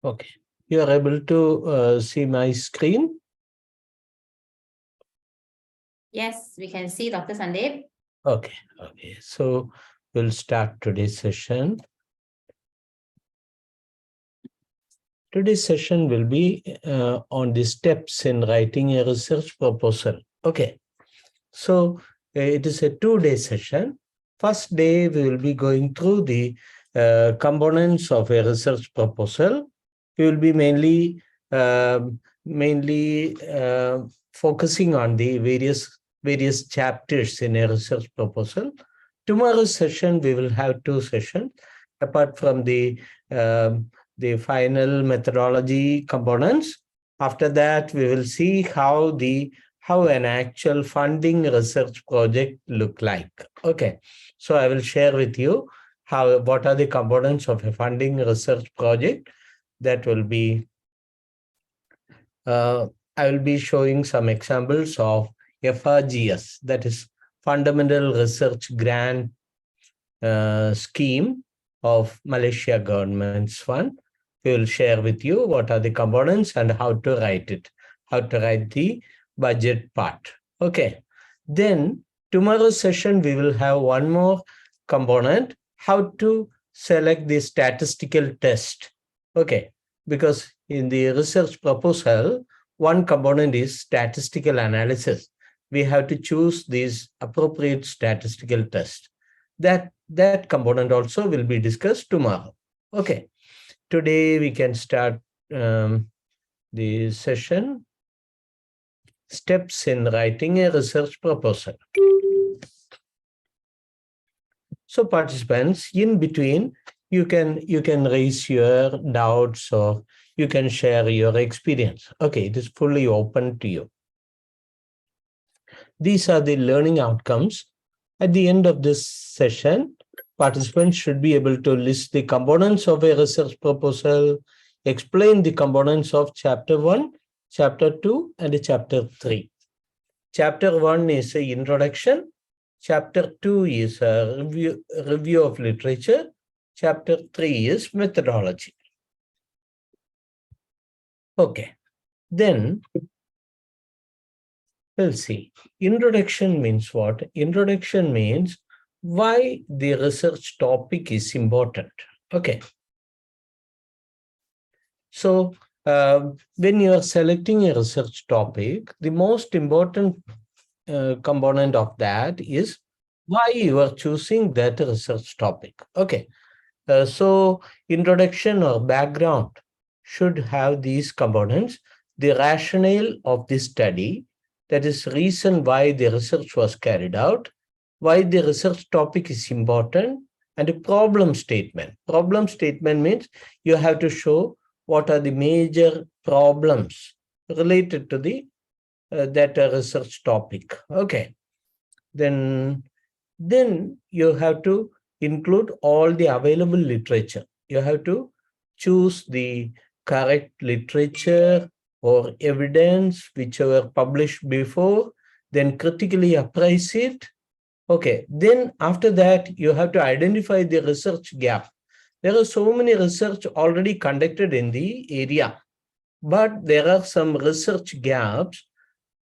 Okay. You are able to see my screen? Yes, we can see Dr. Sandeep. Okay. Okay. So we'll start today's session. Today's session will be on the steps in writing a research proposal. Okay. So it is a 2-day session. First day, we will be going through the components of a research proposal. We will be mainly focusing on the various chapters in a research proposal. Tomorrow's session, we will have 2 sessions. Apart from the final methodology components, after that, we will see how an actual funding research project look like. Okay, so I will share with you what are the components of a funding research project. That will be I will be showing some examples of FRGS, that is Fundamental Research Grant Scheme of Malaysia Government's Fund. We will share with you what are the components and how to write it, how to write the budget part. Okay. Then tomorrow's session, we will have one more component, how to select the statistical test. Okay. Because in the research proposal, one component is statistical analysis. We have to choose these appropriate statistical tests. That component also will be discussed tomorrow. Okay. Today we can start the session. Steps in writing a research proposal. So participants, in between, you can raise your doubts or you can share your experience. Okay, it is fully open to you. These are the learning outcomes. At the end of this session, participants should be able to list the components of a research proposal, explain the components of chapter 1, chapter 2, and chapter 3. Chapter 1 is an introduction. Chapter 2 is a review of literature. Chapter 3 is methodology. Okay. Then we'll see. Introduction means what? Introduction means why the research topic is important. Okay. So when you are selecting a research topic, the most important component of that is why you are choosing that research topic. Okay. So introduction or background should have these components: the rationale of the study, that is reason why the research was carried out, why the research topic is important, and a problem statement. Problem statement means you have to show what are the major problems related to the that research topic. Okay. Then you have to include all the available literature. You have to choose the correct literature or evidence which were published before, then critically appraise it. Okay, then after that, you have to identify the research gap. There are so many research already conducted in the area, but there are some research gaps.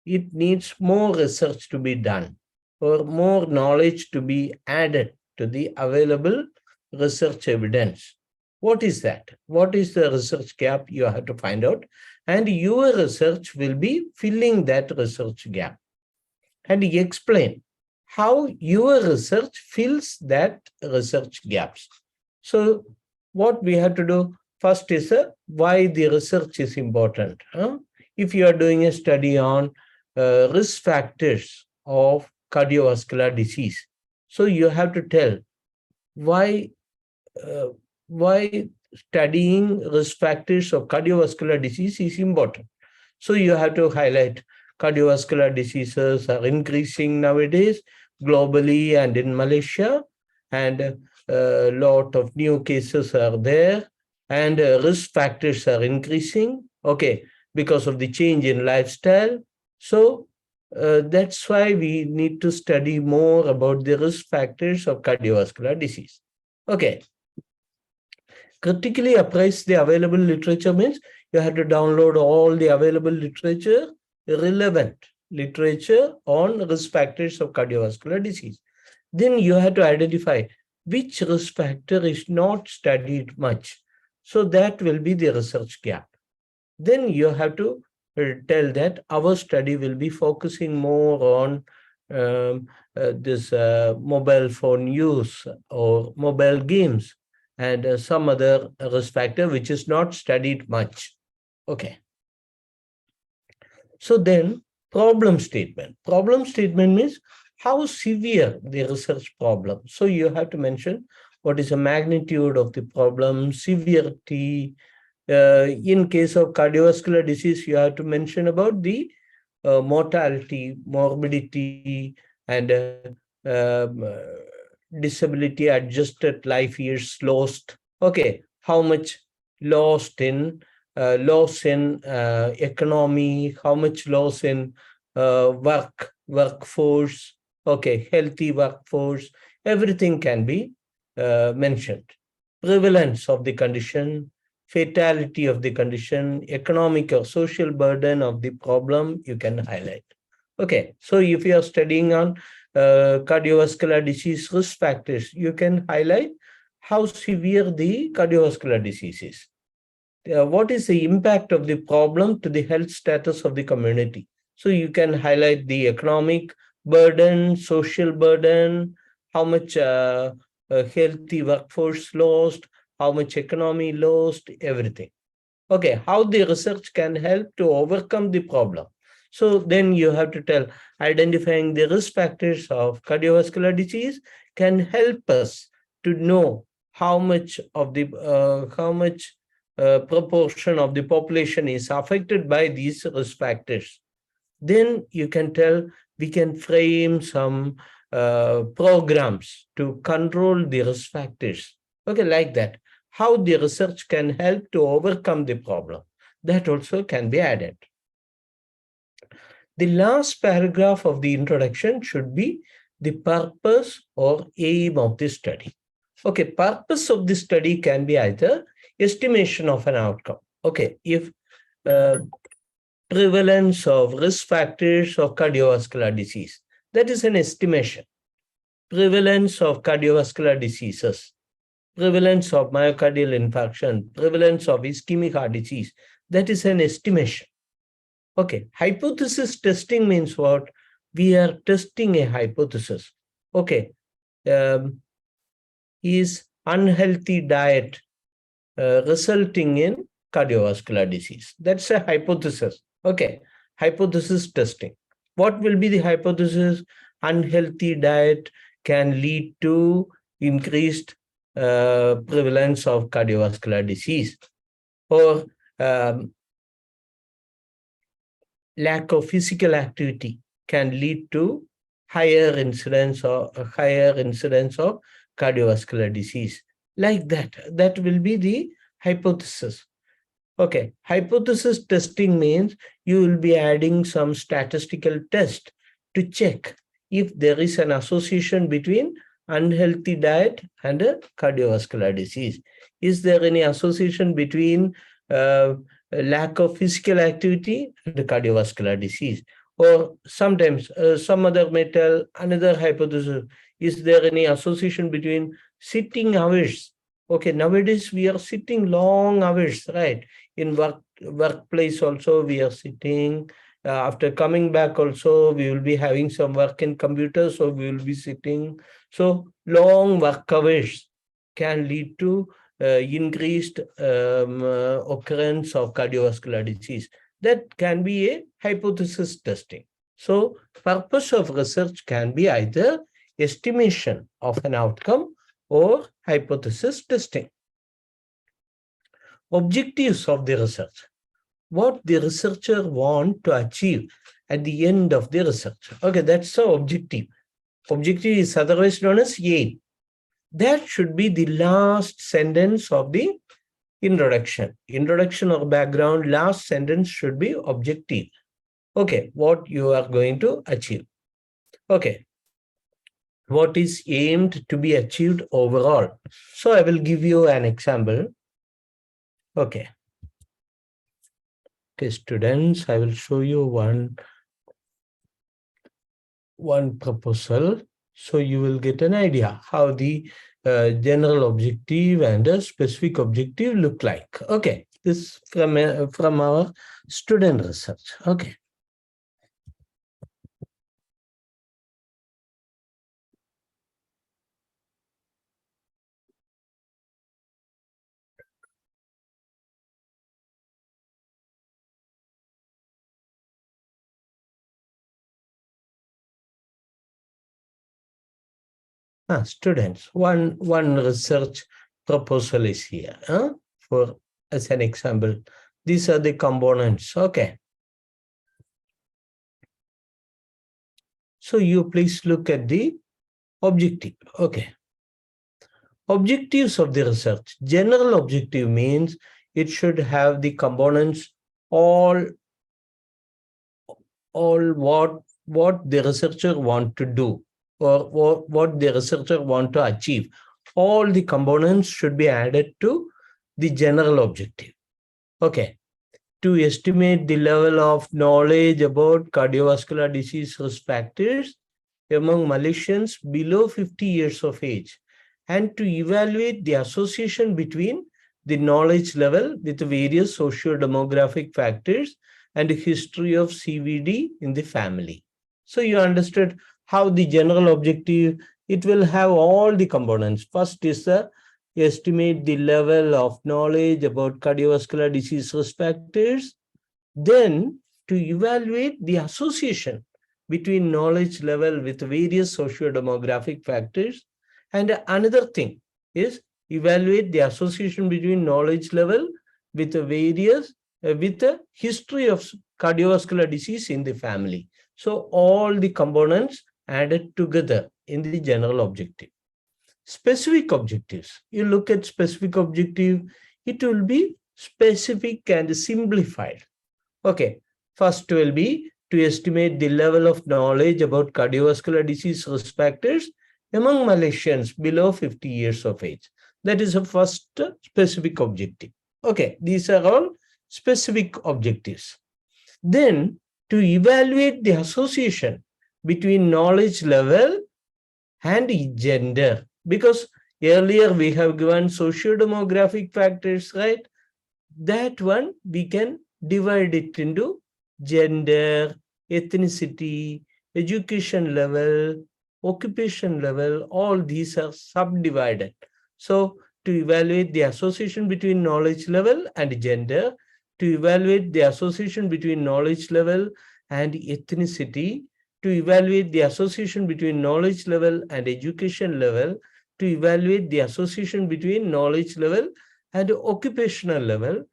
It needs more research to be done or more knowledge to be added to the available research evidence. What is that? What is the research gap? You have to find out. And your research will be filling that research gap. And explain how your research fills that research gaps. So what we have to do first is why the research is important. If you are doing a study on risk factors of cardiovascular disease, so you have to tell why studying risk factors of cardiovascular disease is important. So you have to highlight cardiovascular diseases are increasing nowadays globally and in Malaysia, and a lot of new cases are there, and risk factors are increasing, okay, because of the change in lifestyle. So that's why we need to study more about the risk factors of cardiovascular disease. Okay. Critically appraise the available literature means you have to download all the available literature, relevant literature on risk factors of cardiovascular disease. Then you have to identify which risk factor is not studied much. So that will be the research gap. Then you have to tell that our study will be focusing more on this mobile phone use or mobile games and some other risk factor which is not studied much. Okay. So then problem statement. Problem statement means how severe the research problem. So you have to mention what is the magnitude of the problem, severity. In case of cardiovascular disease, you have to mention about the mortality, morbidity, and disability adjusted life years lost. Okay, how much lost in loss in economy, how much loss in workforce, okay, healthy workforce, everything can be mentioned. Prevalence of the condition, fatality of the condition, economic or social burden of the problem, you can highlight. Okay, so if you are studying on cardiovascular disease risk factors, you can highlight how severe the cardiovascular disease is. What is the impact of the problem to the health status of the community? So you can highlight the economic burden, social burden, how much healthy workforce lost, how much economy lost, everything. Okay, how the research can help to overcome the problem. So then you have to tell identifying the risk factors of cardiovascular disease can help us to know how much of the proportion of the population is affected by these risk factors. Then you can tell we can frame some programs to control the risk factors. Okay, like that. How the research can help to overcome the problem. That also can be added. The last paragraph of the introduction should be the purpose or aim of the study. Okay, purpose of the study can be either estimation of an outcome. Okay, if prevalence of risk factors of cardiovascular disease, that is an estimation. Prevalence of cardiovascular diseases, prevalence of myocardial infarction, prevalence of ischemic heart disease, that is an estimation. Okay, hypothesis testing means what? We are testing a hypothesis. Okay, is unhealthy diet resulting in cardiovascular disease? That's a hypothesis. Okay, hypothesis testing. What will be the hypothesis? Unhealthy diet can lead to increased prevalence of cardiovascular disease, or lack of physical activity can lead to higher incidence of cardiovascular disease. Like that, that will be the hypothesis. Okay, hypothesis testing means you will be adding some statistical test to check if there is an association between unhealthy diet and a cardiovascular disease. Is there any association between lack of physical activity and the cardiovascular disease? Or sometimes some other may tell another hypothesis. Is there any association between sitting hours? Okay, nowadays we are sitting long hours, right? In workplace also we are sitting. After coming back also we will be having some work in computer, so we will be sitting. So long work hours can lead to increased occurrence of cardiovascular disease. That can be a hypothesis testing. So purpose of research can be either estimation of an outcome or hypothesis testing. Objectives of the research. What the researcher want to achieve at the end of the research. Okay, that's the objective. Objective is otherwise known as aim. That should be the last sentence of the introduction. Introduction or background, last sentence should be objective. Okay, what you are going to achieve. Okay, what is aimed to be achieved overall. So I will give you an example. Okay. Okay, students, I will show you one proposal, so you will get an idea how the general objective and a specific objective look like. Okay, this from our student research. Okay. Students, one research proposal is here. For as an example, these are the components. Okay. So you please look at the objective. Okay. Objectives of the research. General objective means it should have the components all what the researcher want to do, or what the researcher want to achieve. All the components should be added to the general objective. Okay. To estimate the level of knowledge about cardiovascular disease risk factors among Malaysians below 50 years of age, and to evaluate the association between the knowledge level with various socio-demographic factors and a history of CVD in the family. So you understood how the general objective, it will have all the components. First is the estimate the level of knowledge about cardiovascular disease risk factors, then to evaluate the association between knowledge level with various socio-demographic factors, and another thing is evaluate the association between knowledge level with various with a history of cardiovascular disease in the family. So all the components added together in the general objective. Specific objectives. You look at specific objective, it will be specific and simplified. Okay, first will be to estimate the level of knowledge about cardiovascular disease risk factors among Malaysians below 50 years of age. That is the first specific objective. Okay, these are all specific objectives. Then to evaluate the association between knowledge level and gender, because earlier we have given socio-demographic factors, right? That one we can divide it into gender, ethnicity, education level, occupation level, all these are subdivided. So to evaluate the association between knowledge level and gender, to evaluate the association between knowledge level and ethnicity, to evaluate the association between knowledge level and education level, to evaluate the association between knowledge level and occupational level,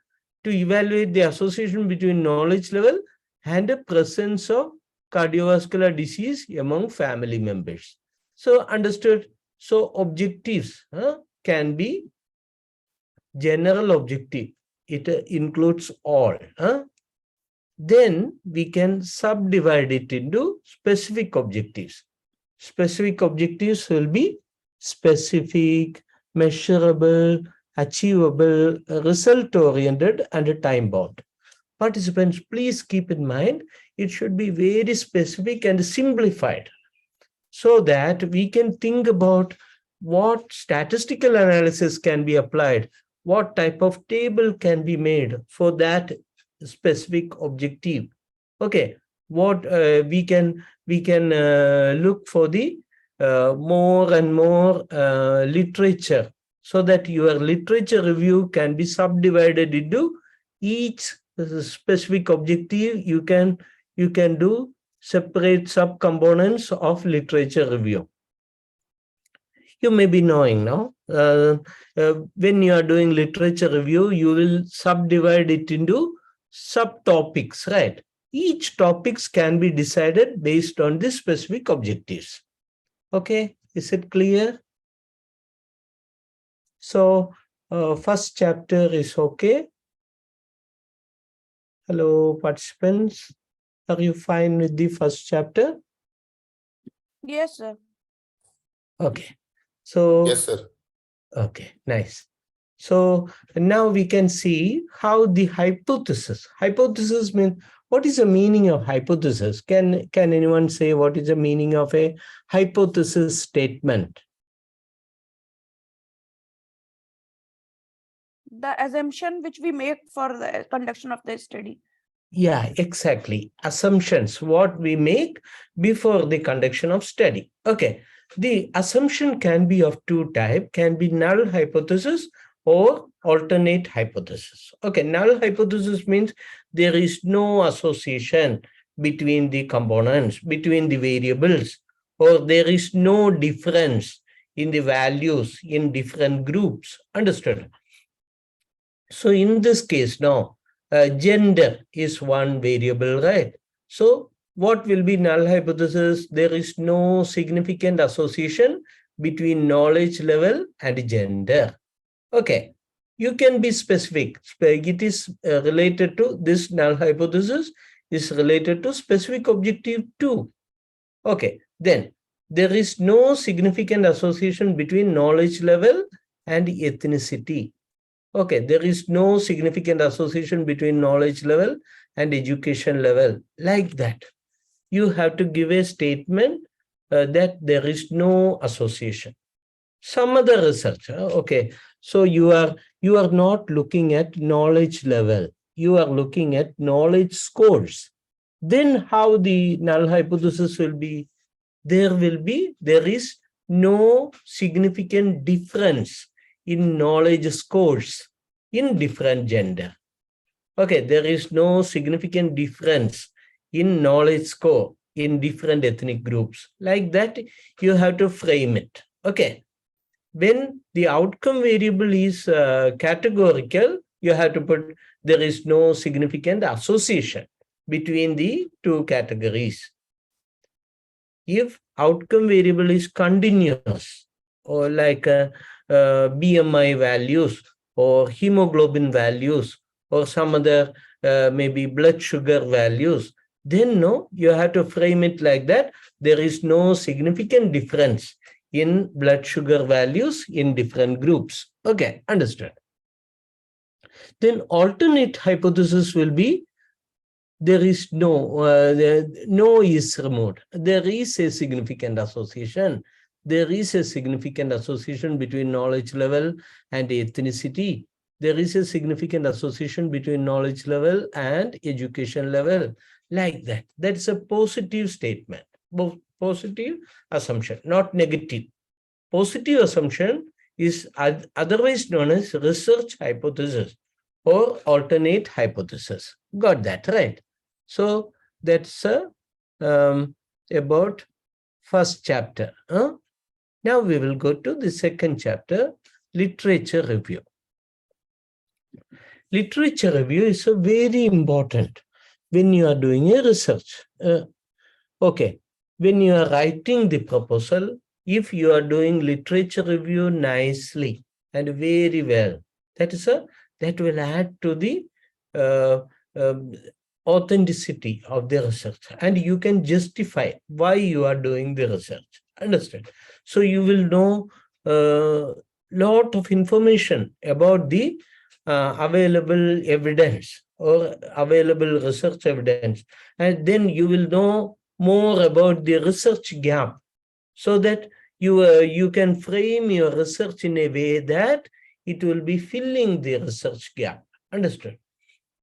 to evaluate the association between knowledge level and the presence of cardiovascular disease among family members. So understood. So objectives can be general objective. It includes all. Then we can subdivide it into specific objectives. Specific objectives will be specific, measurable, achievable, result-oriented, and time-bound. Participants, please keep in mind, it should be very specific and simplified so that we can think about what statistical analysis can be applied, what type of table can be made for that specific objective. Okay, what we can look for the more and more literature, so that your literature review can be subdivided into each specific objective. You can do separate subcomponents of literature review. You may be knowing now, when you are doing literature review, you will subdivide it into subtopics, right? Each topics can be decided based on the specific objectives. Okay, is it clear? So first chapter is okay. Hello, participants. Are you fine with the first chapter? Yes, sir. Okay. So Yes, sir. okay, nice. So now we can see how the hypothesis means, what is the meaning of hypothesis? Can anyone say what is the meaning of a hypothesis statement? The assumption which we make for the conduction of the study. Yeah, exactly. Assumptions, what we make before the conduction of study. Okay. The assumption can be of two types, can be null hypothesis or alternate hypothesis. Okay, null hypothesis means there is no association between the components, between the variables, or there is no difference in the values in different groups. Understood? So in this case now, gender is one variable, right? So what will be null hypothesis? There is no significant association between knowledge level and gender. Okay, you can be specific. It is related to this null hypothesis is related to specific objective 2. Okay, then there is no significant association between knowledge level and ethnicity. Okay, there is no significant association between knowledge level and education level. Like that, you have to give a statement that there is no association. Some other research, okay, so you are not looking at knowledge level, you are looking at knowledge scores. Then how the null hypothesis will be? There is no significant difference in knowledge scores in different gender. Okay, there is no significant difference in knowledge score in different ethnic groups. Like that, you have to frame it. Okay, when the outcome variable is categorical, you have to put there is no significant association between the two categories. If outcome variable is continuous, or like BMI values or hemoglobin values or some other maybe blood sugar values, then no, you have to frame it like that. There is no significant difference in blood sugar values in different groups. Okay, understood. Then alternate hypothesis will be there is no is removed. There is a significant association. There is a significant association between knowledge level and ethnicity. There is a significant association between knowledge level and education level. Like that. That's a positive statement. Positive assumption, not negative. Positive assumption is otherwise known as research hypothesis or alternate hypothesis. Got that, right? So that's about first chapter. Now we will go to the second chapter, literature review. Literature review is a very important when you are doing a research. Okay, when you are writing the proposal, if you are doing literature review nicely and very well, that will add to the authenticity of the research, and you can justify why you are doing the research. Understand? So you will know a lot of information about the available evidence or available research evidence, and then you will know more about the research gap, so that you can frame your research in a way that it will be filling the research gap. Understood?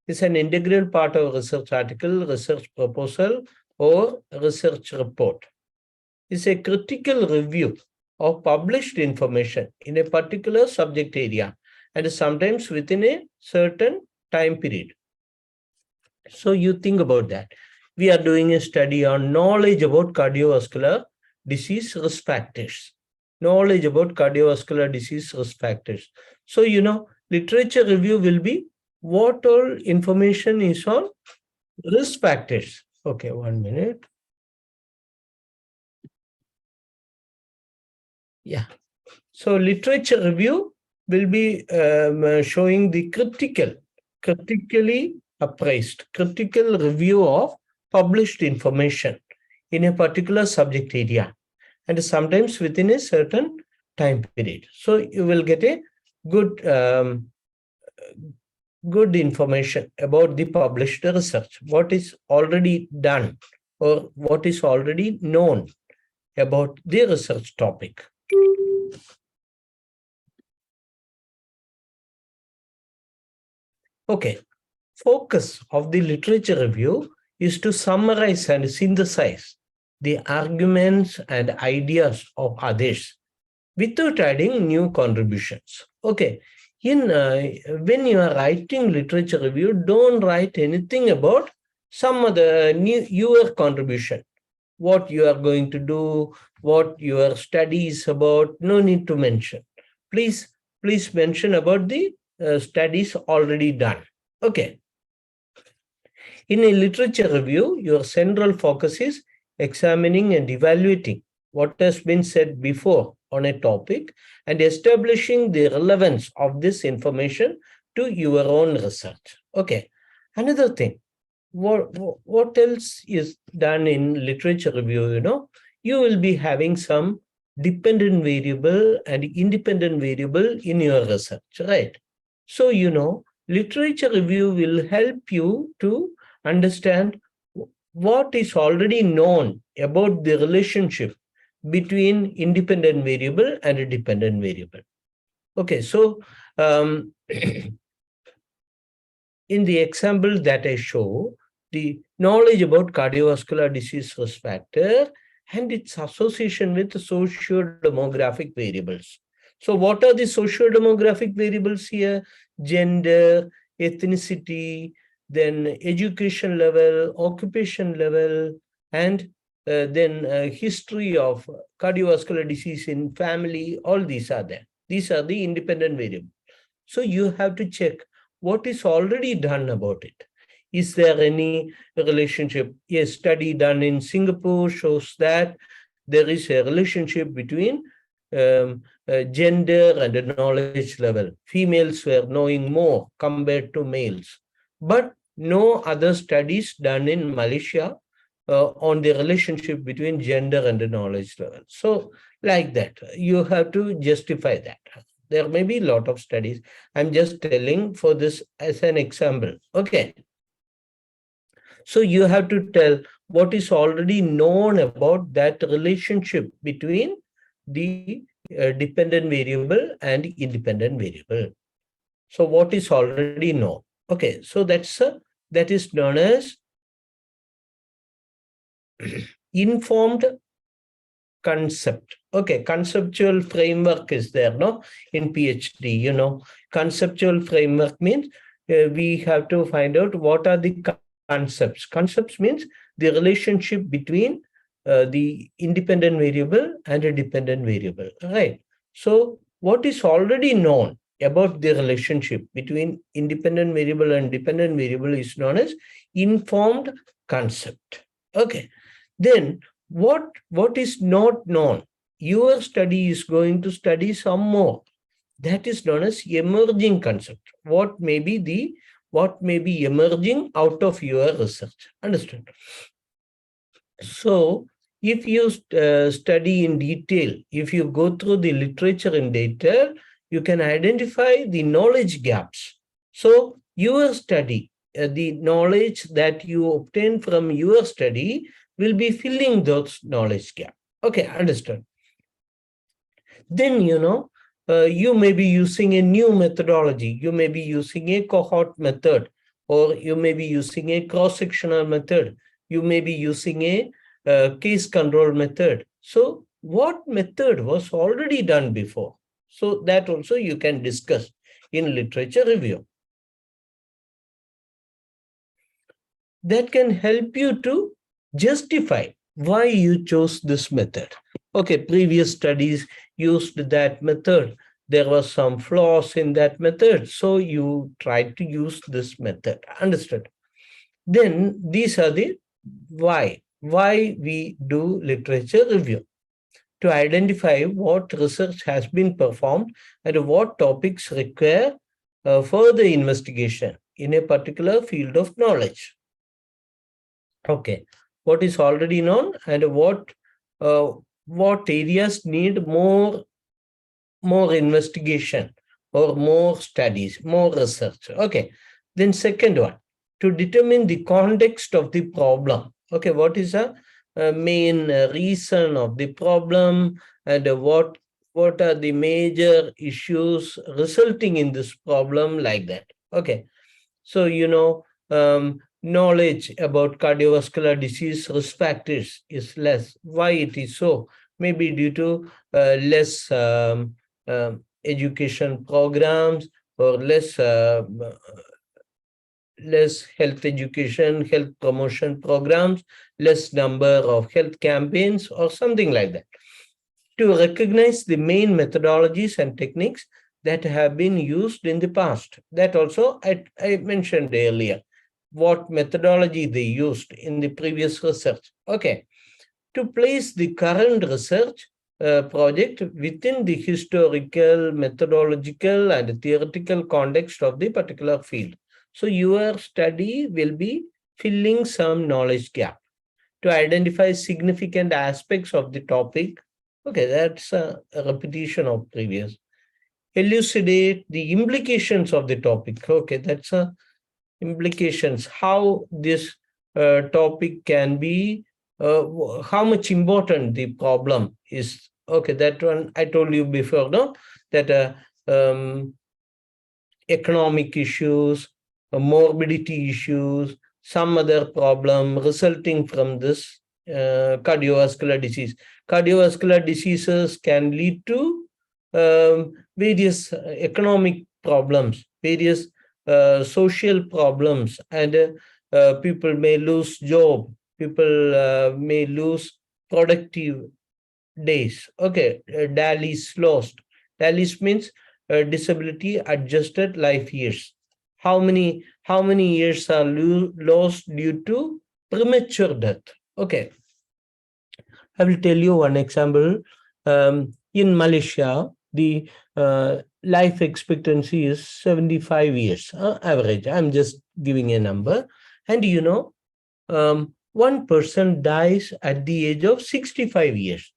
It's an integral part of research article, research proposal, or research report. It's a critical review of published information in a particular subject area, and sometimes within a certain time period. So you think about that. We are doing a study on knowledge about cardiovascular disease risk factors. Knowledge about cardiovascular disease risk factors. So, literature review will be what all information is on risk factors. Okay, 1 minute. Yeah. So literature review will be showing the critically appraised, critical review of published information in a particular subject area, and sometimes within a certain time period. So you will get a good good information about the published research, what is already done or what is already known about the research topic. Okay, focus of the literature review is to summarize and synthesize the arguments and ideas of others without adding new contributions. Okay, when you are writing literature review, don't write anything about some other your contribution, what you are going to do, what your study is about. No need to mention. Please mention about the studies already done. Okay. In a literature review, your central focus is examining and evaluating what has been said before on a topic and establishing the relevance of this information to your own research. Okay. Another thing, what else is done in literature review? You will be having some dependent variable and independent variable in your research, right? So, literature review will help you to understand what is already known about the relationship between independent variable and a dependent variable. Okay, so in the example that I show, the knowledge about cardiovascular disease risk factor and its association with socio-demographic variables. So what are the socio-demographic variables here? Gender, ethnicity, then education level, occupation level, and then history of cardiovascular disease in family. All these are there. These are the independent variables. So you have to check what is already done about it. Is there any relationship? A study done in Singapore shows that there is a relationship between gender and a knowledge level. Females were knowing more compared to males. But no other studies done in Malaysia on the relationship between gender and the knowledge level. So like that, you have to justify that. There may be a lot of studies. I'm just telling for this as an example. Okay. So you have to tell what is already known about that relationship between the dependent variable and independent variable. So what is already known? Okay, so that is known as informed concept. Okay, conceptual framework is there, no? In PhD, conceptual framework means we have to find out what are the concepts. Concepts means the relationship between the independent variable and a dependent variable, right? So what is already known about the relationship between independent variable and dependent variable is known as informed concept. Okay, then what is not known? Your study is going to study some more. That is known as emerging concept. What may be emerging out of your research. Understand? So if you study in detail, if you go through the literature in detail, you can identify the knowledge gaps. So your study, the knowledge that you obtain from your study will be filling those knowledge gaps. Okay, understood. Then, you may be using a new methodology. You may be using a cohort method, or you may be using a cross-sectional method. You may be using a case control method. So what method was already done before? So that also you can discuss in literature review. That can help you to justify why you chose this method. Okay, previous studies used that method. There were some flaws in that method, so you tried to use this method. Understood? Then these are the why we do literature review. To identify what research has been performed and what topics require further investigation in a particular field of knowledge. Okay, what is already known and what areas need more investigation or more studies, more research. Okay. Then second one, to determine the context of the problem. Okay, what is a main reason of the problem, and what are the major issues resulting in this problem, like that. Okay. So, knowledge about cardiovascular disease risk factors is less. Why it is so? Maybe due to less education programs, or less health education, health promotion programs, less number of health campaigns, or something like that. To recognize the main methodologies and techniques that have been used in the past. That also I mentioned earlier, what methodology they used in the previous research. Okay. To place the current research project within the historical, methodological, and theoretical context of the particular field. So your study will be filling some knowledge gap to identify significant aspects of the topic. Okay, that's a repetition of previous. Elucidate the implications of the topic. Okay, that's a implications, how this topic can be, how much important the problem is. Okay, that one I told you before, no? That economic issues, morbidity issues, some other problem resulting from this cardiovascular disease. Cardiovascular diseases can lead to various economic problems, various social problems, and people may lose job, people may lose productive days. Okay, DALYs lost. DALYs means disability adjusted life years. How many years are lost due to premature death? Okay, I will tell you one example. In Malaysia, the life expectancy is 75 years average. I'm just giving a number. And one person dies at the age of 65 years.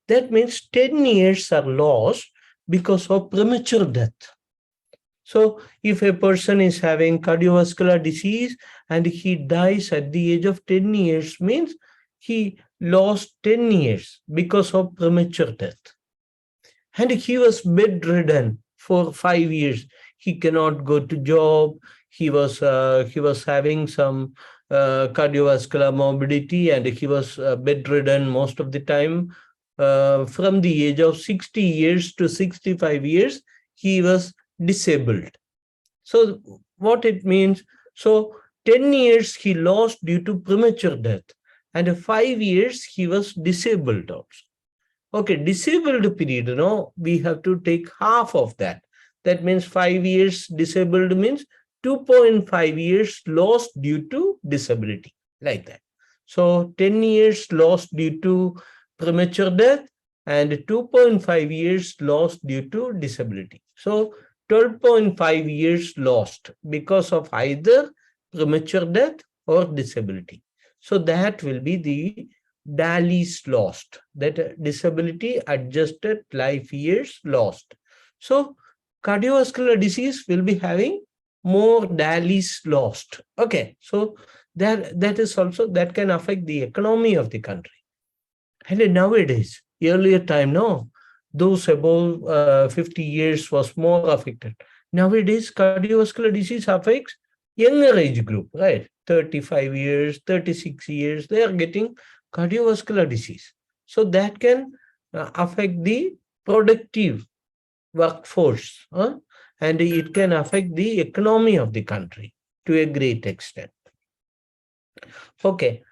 That means 10 years are lost because of premature death. So if a person is having cardiovascular disease and he dies at the age of 10 years, means he lost 10 years because of premature death. And he was bedridden for 5 years. He cannot go to job. He was having some cardiovascular morbidity, and he was bedridden most of the time. From the age of 60 years to 65 years, he was disabled. So what it means? So 10 years he lost due to premature death, and 5 years he was disabled also. Okay, disabled period, we have to take half of that. That means 5 years disabled means 2.5 years lost due to disability, like that. So 10 years lost due to premature death, and 2.5 years lost due to disability. So 12.5 years lost because of either premature death or disability. So that will be the DALYs lost, that disability adjusted life years lost. So cardiovascular disease will be having more DALYs lost. Okay, so that is also, that can affect the economy of the country. And nowadays, earlier time, no, those above 50 years was more affected. Nowadays, cardiovascular disease affects younger age group, right? 35 years, 36 years, they are getting cardiovascular disease. So that can affect the productive workforce, and it can affect the economy of the country to a great extent. Okay,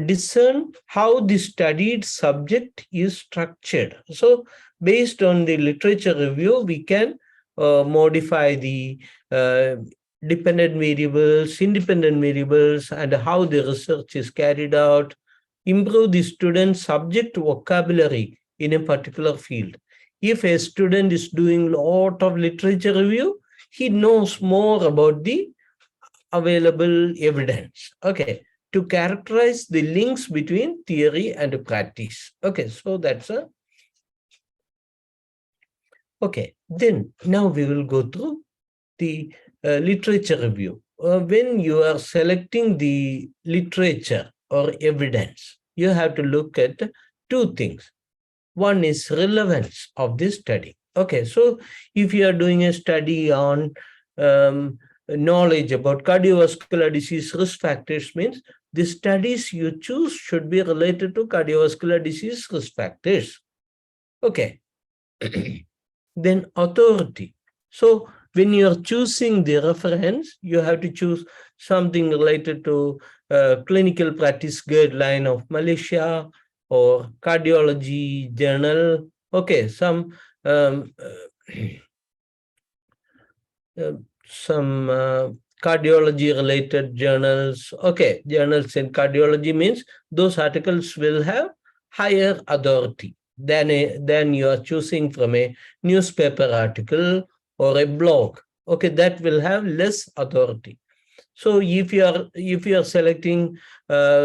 discern how the studied subject is structured. So based on the literature review, we can modify the dependent variables, independent variables, and how the research is carried out, improve the student's subject vocabulary in a particular field. If a student is doing a lot of literature review, he knows more about the available evidence. Okay, to characterize the links between theory and practice. Okay, so that's a Okay, then now we will go through the literature review. When you are selecting the literature or evidence, you have to look at two things. One is relevance of this study. Okay, so if you are doing a study on knowledge about cardiovascular disease risk factors, means the studies you choose should be related to cardiovascular disease risk factors. Okay. Then authority. So when you are choosing the reference, you have to choose something related to clinical practice guideline of Malaysia or cardiology journal. Okay, some cardiology related journals. Okay, journals in cardiology means those articles will have higher authority than you are choosing from a newspaper article or a blog. Okay, that will have less authority. So if you are selecting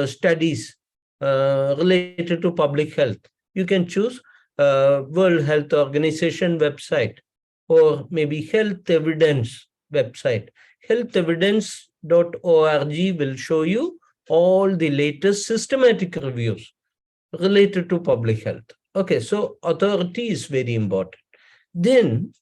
studies related to public health, you can choose World Health Organization website or maybe health evidence website. Healthevidence.org will show you all the latest systematic reviews related to public health. Okay, so authority is very important. Then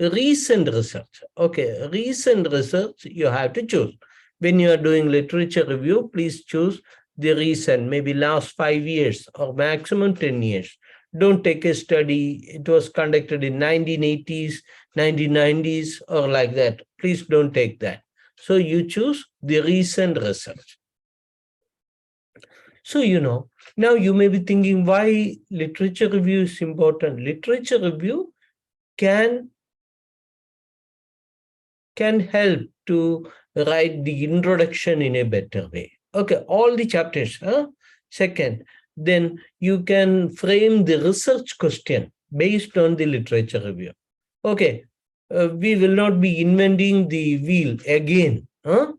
recent research. Okay, recent research you have to choose. When you are doing literature review, please choose the recent, maybe last 5 years or maximum 10 years. Don't take a study, it was conducted in 1980s, 1990s, or like that. Please don't take that. So you choose the recent research. So, now you may be thinking why literature review is important. Literature review can help to write the introduction in a better way. Okay, all the chapters. Second, then you can frame the research question based on the literature review. Okay, we will not be inventing the wheel again.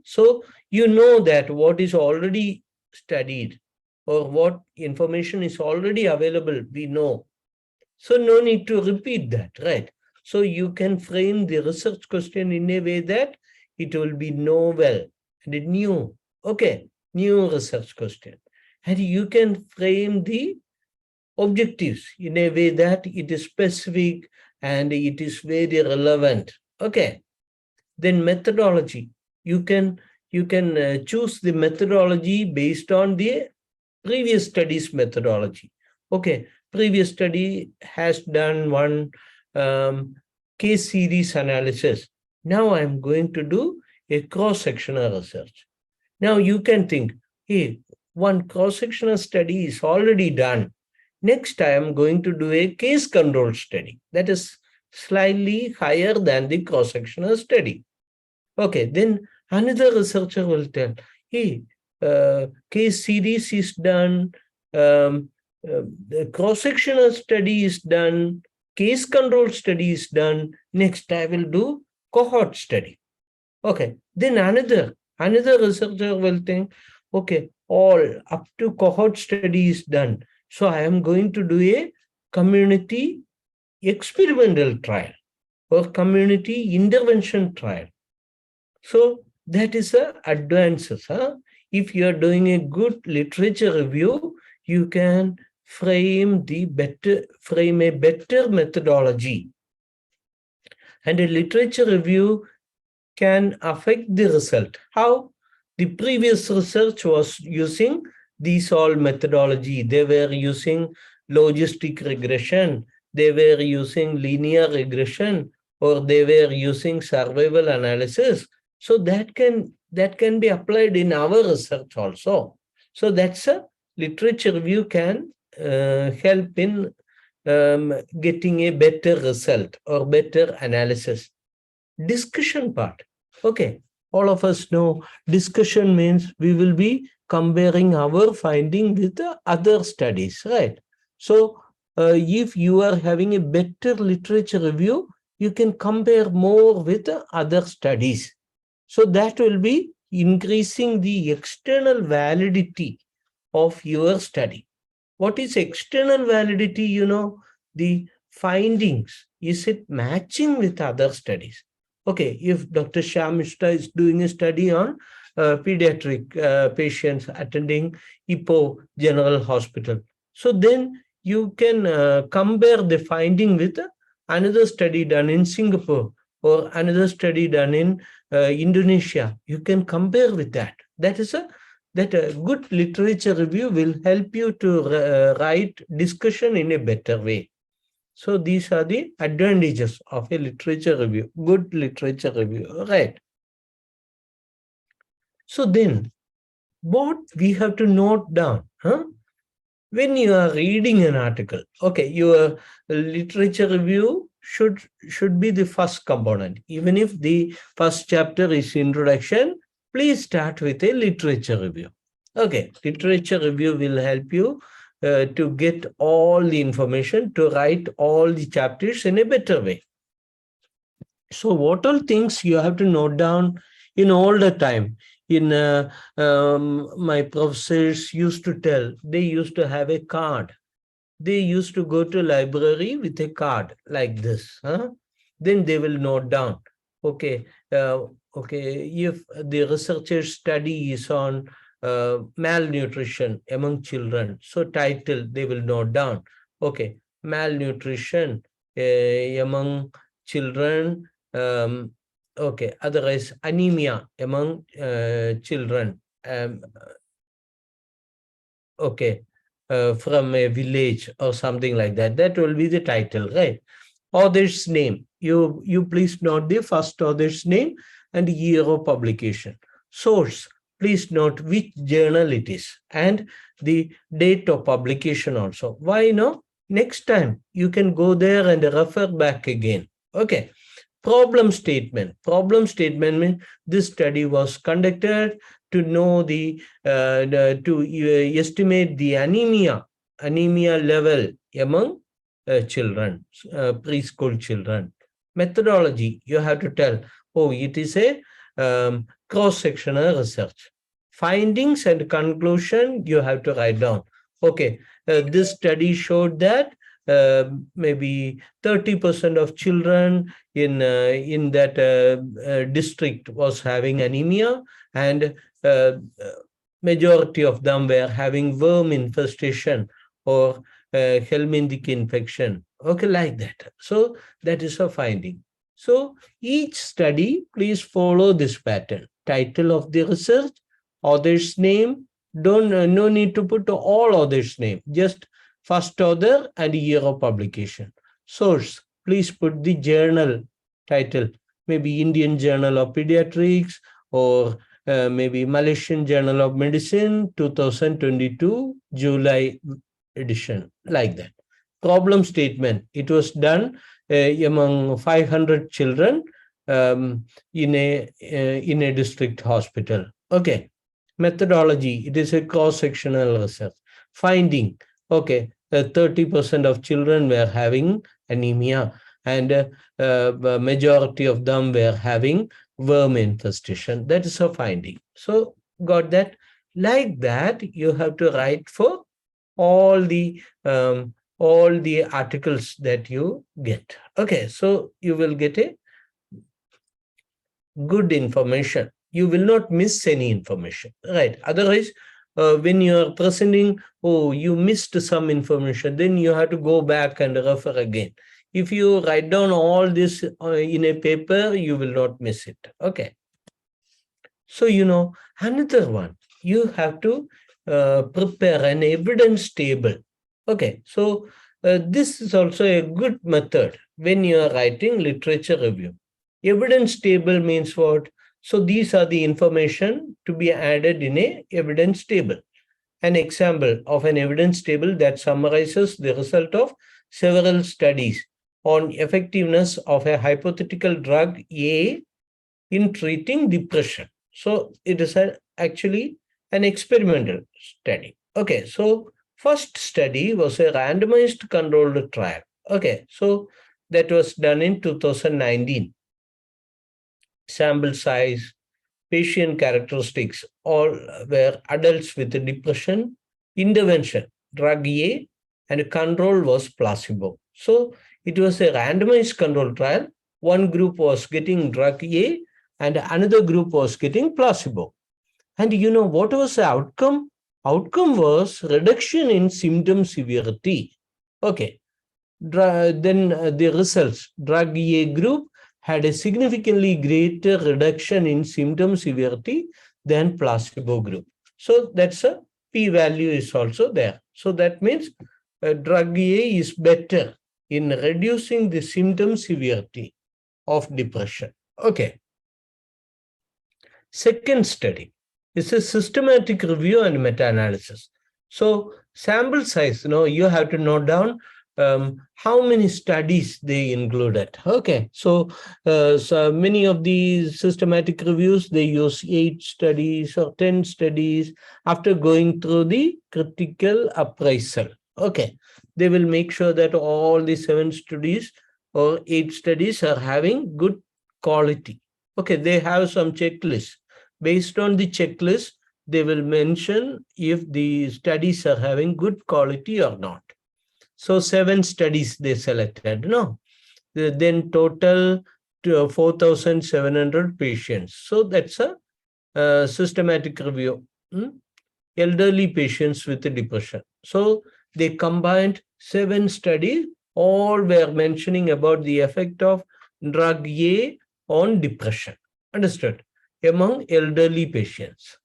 So you know that what is already studied or what information is already available, we know. So no need to repeat that, right? So you can frame the research question in a way that it will be novel and new. Okay, new research question. And you can frame the objectives in a way that it is specific and it is very relevant. Okay. Then methodology. You can choose the methodology based on the previous studies methodology. Okay, previous study has done one case series analysis. Now I'm going to do a cross-sectional research. Now you can think, hey, one cross-sectional study is already done. Next, I am going to do a case control study that is slightly higher than the cross-sectional study. Okay, then another researcher will tell, hey, case series is done, the cross-sectional study is done, case control study is done. Next, I will do cohort study. Okay, then another researcher will think, okay, all up to cohort study is done. So I am going to do a community experimental trial or community intervention trial. So that is the advances. If you are doing a good literature review, you can frame a better methodology. And a literature review can affect the result. How? The previous research was using these all methodology. They were using logistic regression. They were using linear regression, or they were using survival analysis. So that can be applied in our research also. So that's a literature review can help in getting a better result or better analysis. Discussion part. Okay, all of us know discussion means we will be comparing our finding with the other studies, right? So if you are having a better literature review, you can compare more with the other studies. So that will be increasing the external validity of your study. What is external validity? The findings is it matching with other studies? Okay, if Dr. Shyam Mishra is doing a study on pediatric patients attending Ipoh General Hospital, so then you can compare the finding with another study done in Singapore or another study done in Indonesia. You can compare with that. That a good literature review will help you to write discussion in a better way. So these are the advantages of a literature review, good literature review, right? So then, what we have to note down, when you are reading an article, okay, your literature review should be the first component. Even if the first chapter is introduction, please start with a literature review. Okay, literature review will help you to get all the information, to write all the chapters in a better way. So what all things you have to note down in all the time? In my professors used to tell, they used to have a card. They used to go to library with a card like this. Then they will note down, okay, if the researcher's study is on malnutrition among children, so title they will note down, okay, malnutrition among children, okay, otherwise anemia among children, okay, from a village or something like that. That will be the title, right? Author's name. You please note the first author's name and year of publication. Source. Please note which journal it is and the date of publication also. Why no? Next time you can go there and refer back again. Okay. Problem statement. Problem statement means this study was conducted to know to estimate the anemia level among children, preschool children. Methodology, you have to tell, oh, it is a cross-sectional research. Findings and conclusion, you have to write down. Okay, this study showed that maybe 30% of children in that district was having anemia, and majority of them were having worm infestation or helminthic infection. Okay, like that. So that is a finding. So each study, please follow this pattern. Title of the research, author's name. No need to put all author's name. Just first author and year of publication. Source, please put the journal title, maybe Indian Journal of Pediatrics or maybe Malaysian Journal of Medicine 2022 July edition, like that. Problem statement, it was done among 500 children in a district hospital. Okay. Methodology, it is a cross-sectional research. Finding, okay, 30% of children were having anemia and majority of them were having worm infestation. That is a finding. So got that? Like that, you have to write for all the articles that you get. Okay, so you will get a good information. You will not miss any information, right? Otherwise, when you are presenting, oh, you missed some information, then you have to go back and refer again. If you write down all this in a paper, you will not miss it. Okay. So, another one, you have to prepare an evidence table. Okay. So this is also a good method when you are writing literature review. Evidence table means what? So these are the information to be added in a evidence table. An example of an evidence table that summarizes the result of several studies on effectiveness of a hypothetical drug A in treating depression. So it is actually an experimental study. Okay, so first study was a randomized controlled trial. Okay, so that was done in 2019. Sample size, patient characteristics, all were adults with depression. Intervention, drug A, and control was placebo. So it was a randomized control trial. One group was getting drug A and another group was getting placebo. And you know what was the outcome? Outcome was reduction in symptom severity. Okay. Then the results, drug A group had a significantly greater reduction in symptom severity than placebo group. So that's a p-value is also there. So that means drug A is better in reducing the symptom severity of depression. Okay. Second study is a systematic review and meta-analysis. So sample size, you have to note down how many studies they included. Okay, so many of these systematic reviews, they use 8 studies or 10 studies after going through the critical appraisal. Okay, they will make sure that all the 7 studies or 8 studies are having good quality. Okay, they have some checklists. Based on the checklist, they will mention if the studies are having good quality or not. So 7 studies they selected, then total 4,700 patients. So that's a systematic review. Elderly patients with depression. So they combined 7 studies, all were mentioning about the effect of drug A on depression. Understood? Among elderly patients.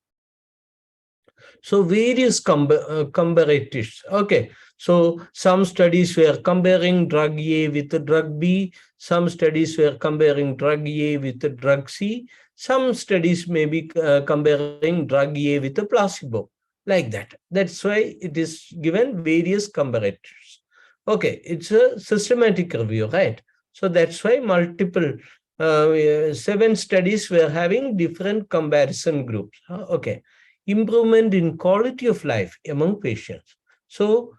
So various comparatives. Okay. So some studies were comparing drug A with drug B. Some studies were comparing drug A with drug C. Some studies may be comparing drug A with a placebo. Like that. That's why it is given various comparators. Okay. It's a systematic review, right? So that's why multiple 7 studies were having different comparison groups. Okay. Improvement in quality of life among patients. So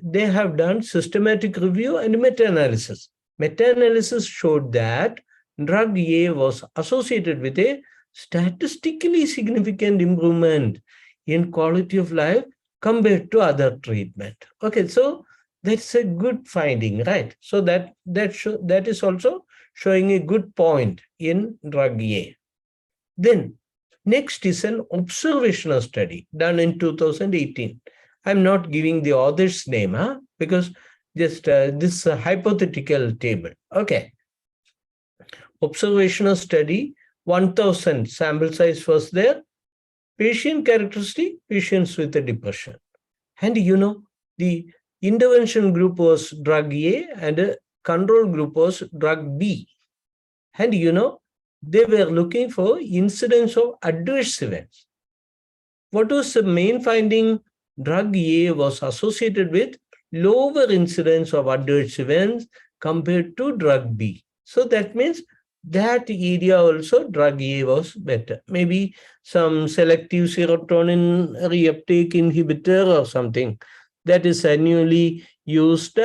they have done systematic review and meta-analysis. Meta-analysis showed that drug A was associated with a statistically significant improvement in quality of life compared to other treatment. Okay, so that's a good finding, right? So that is also showing a good point in drug A. Then next is an observational study done in 2018. I'm not giving the author's name, because just this hypothetical table. Okay. Observational study, 1,000 sample size was there. Patient characteristic, patients with a depression. And the intervention group was drug A and a control group was drug B. And they were looking for incidence of adverse events. What was the main finding? Drug A was associated with lower incidence of adverse events compared to drug B. So that means that area also drug A was better. Maybe some selective serotonin reuptake inhibitor or something that is annually used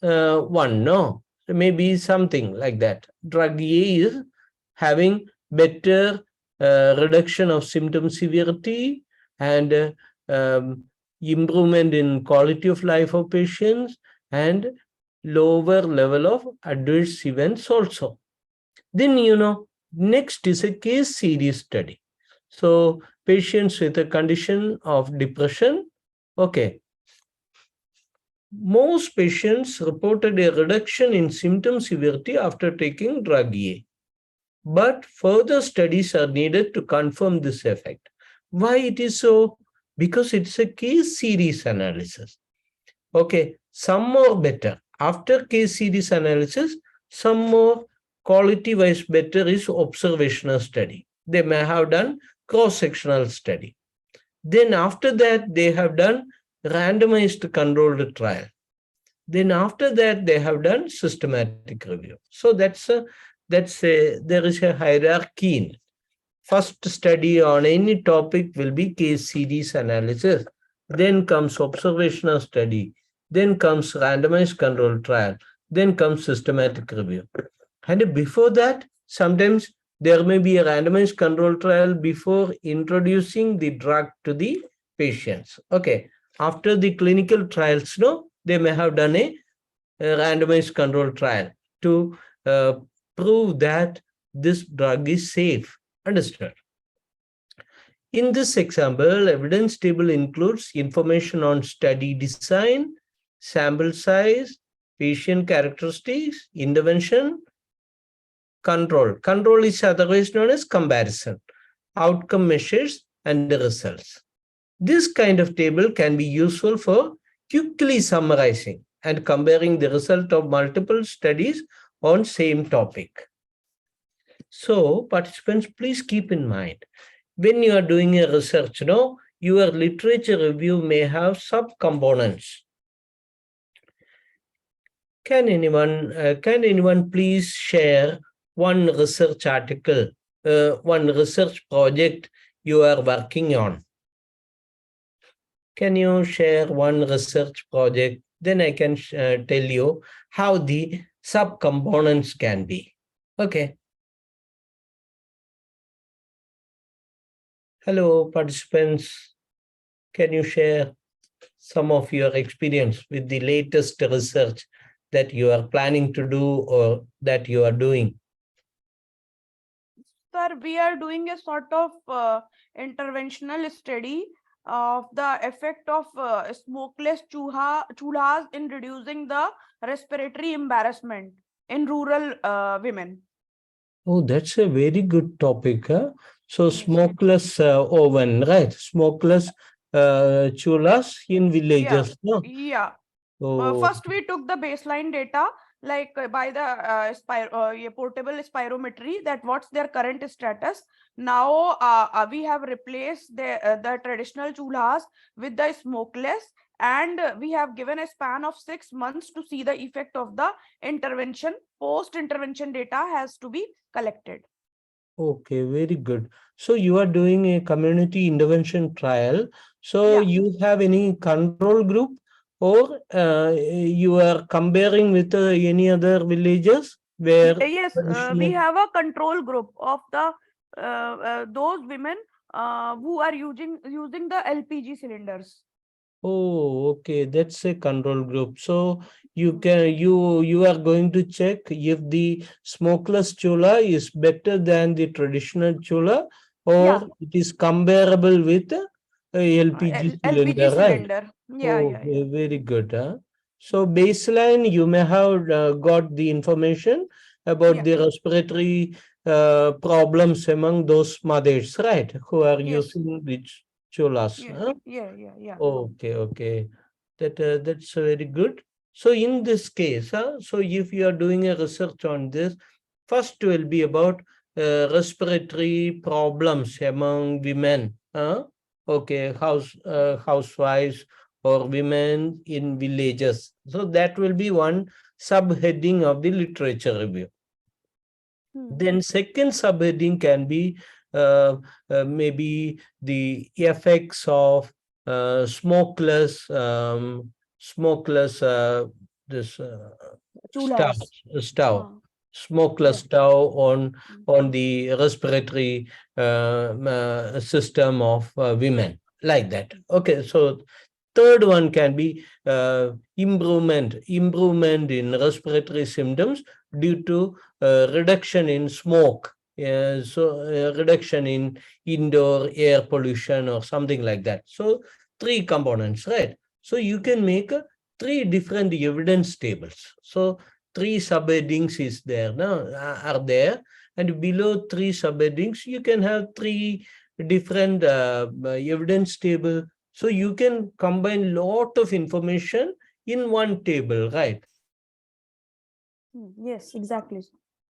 one, no? Maybe something like that. Drug A is having better reduction of symptom severity and improvement in quality of life of patients and lower level of adverse events also. Then, next is a case series study. So patients with a condition of depression, okay. Most patients reported a reduction in symptom severity after taking drug A. But further studies are needed to confirm this effect. Why it is so? Because it's a case series analysis. Okay, some more better. After case series analysis, some more quality-wise better is observational study. They may have done cross-sectional study. Then after that, they have done randomized controlled trial. Then after that, they have done systematic review. So there is a hierarchy. First study on any topic will be case series analysis. Then comes observational study. Then comes randomized control trial. Then comes systematic review. And before that, sometimes there may be a randomized control trial before introducing the drug to the patients. Okay. After the clinical trials, they may have done a randomized control trial to prove that this drug is safe. Understood? In this example, evidence table includes information on study design, sample size, patient characteristics, intervention, control. Control is otherwise known as comparison, outcome measures, and the results. This kind of table can be useful for quickly summarizing and comparing the result of multiple studies on same topic. So, participants, please keep in mind, when you are doing a research, your literature review may have sub-components. Can anyone please share one research article, one research project you are working on? Can you share one research project? Then I can tell you how the sub-components can be. Okay. Hello, participants. Can you share some of your experience with the latest research that you are planning to do or that you are doing? Sir, we are doing a sort of interventional study of the effect of smokeless chulhas in reducing the respiratory embarrassment in rural women. Oh, that's a very good topic. Huh? So Yes. smokeless oven, right? Smokeless chulas in villages. No? Yeah. Oh, First, we took the baseline data, like by the portable spirometry, that what's their current status. Now we have replaced the traditional chulhas with the smokeless, and we have given a span of 6 months to see the effect of the intervention. Post-intervention data has to be collected. okay, very good. So you are doing a community intervention trial. So Yeah. you have any control group, or you are comparing with any other villages where Yes, we traditional- have a control group of the those women who are using the LPG cylinders. Oh, okay, that's a control group. So you are going to check if the smokeless chula is better than the traditional chula, or Yeah. it is comparable with a LPG cylinder, LPG right? cylinder. Oh, Yeah. very good. Huh? So baseline, you may have got the information about Yeah. the respiratory problems among those mothers, right? Who are Yes. using the chulas. Yeah. Huh? Yeah. Okay. That's very good. So in this case, so if you are doing a research on this, first will be about respiratory problems among women. Okay, housewives or women in villages. So that will be one subheading of the literature review. Then second subheading can be maybe the effects of smokeless this stove Chulas. stove Uh, smokeless yeah. stove on the respiratory system of women, like that. Okay, so third one can be improvement in respiratory symptoms due to reduction in smoke. Reduction in indoor air pollution or something like that. So three components, right? So you can make three different evidence tables. So three subheadings is there now, are there, and below three subheadings you can have three different evidence table. So you can combine lot of information in one table, right? Yes, exactly.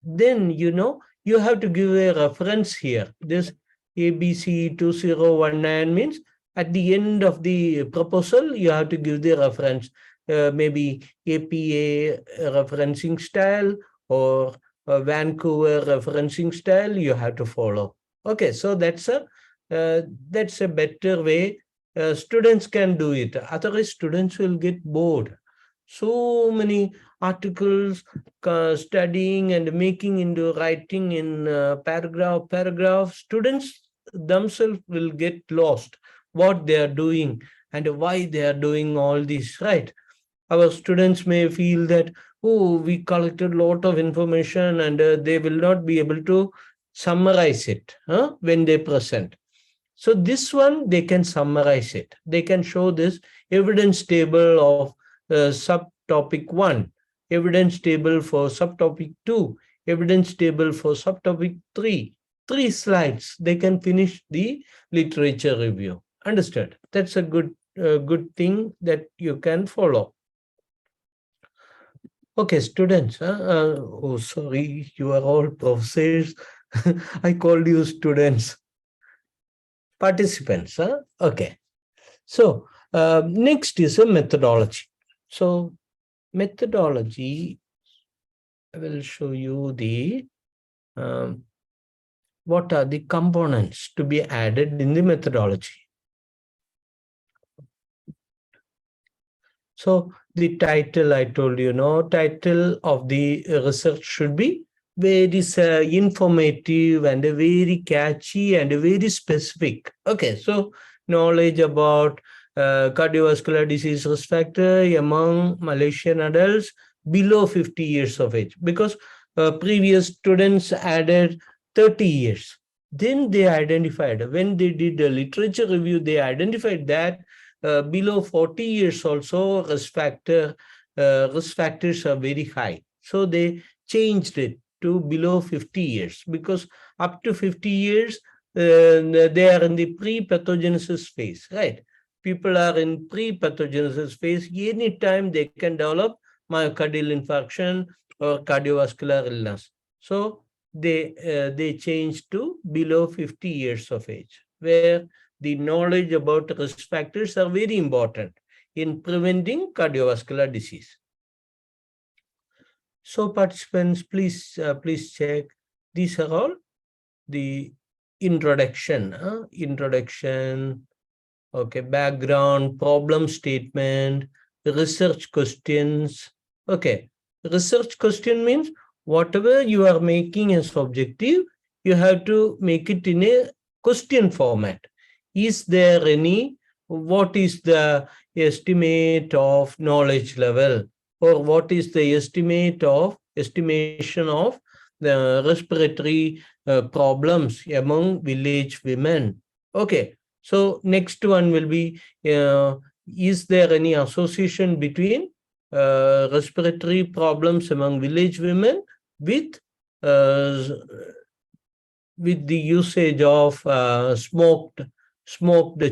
Then you have to give a reference here. This ABC 2019 means at the end of the proposal you have to give the reference, maybe APA referencing style or Vancouver referencing style you have to follow. Okay, so that's a better way. Students can do it, otherwise students will get bored. So many articles, studying and making into writing in paragraph, students themselves will get lost what they are doing and why they are doing all this, right? our students may feel that, oh, we collected a lot of information and they will not be able to summarize it when they present. So this one, they can summarize it. They can show this evidence table of subtopic 1, evidence table for subtopic 2, evidence table for subtopic 3. 3 slides, they can finish the literature review. Understood? That's a good thing that you can follow. Okay, students. Oh, sorry, you are all professors. I called you students. Participants. Okay. So next is a methodology. So methodology, I will show you the what are the components to be added in the methodology. So the title, I told you, title of the research should be very informative and very catchy and very specific. Okay, so knowledge about cardiovascular disease risk factor among Malaysian adults below 50 years of age, because previous students added 30 years. Then they identified, when they did the literature review, they identified that below 40 years also risk factors are very high. So they changed it to below 50 years, because up to 50 years, they are in the pre-pathogenesis phase, right? People are in pre-pathogenesis phase. Anytime they can develop myocardial infarction or cardiovascular illness. So they changed to below 50 years of age, where the knowledge about risk factors are very important in preventing cardiovascular disease. So participants, please check. These are all the introduction. Okay, background, problem statement, research questions. Okay, research question means whatever you are making as objective, you have to make it in a question format. Is there any, what is the estimate of knowledge level, or what is the estimation of the respiratory problems among village women? Okay, so next one will be, is there any association between respiratory problems among village women with the usage of smoked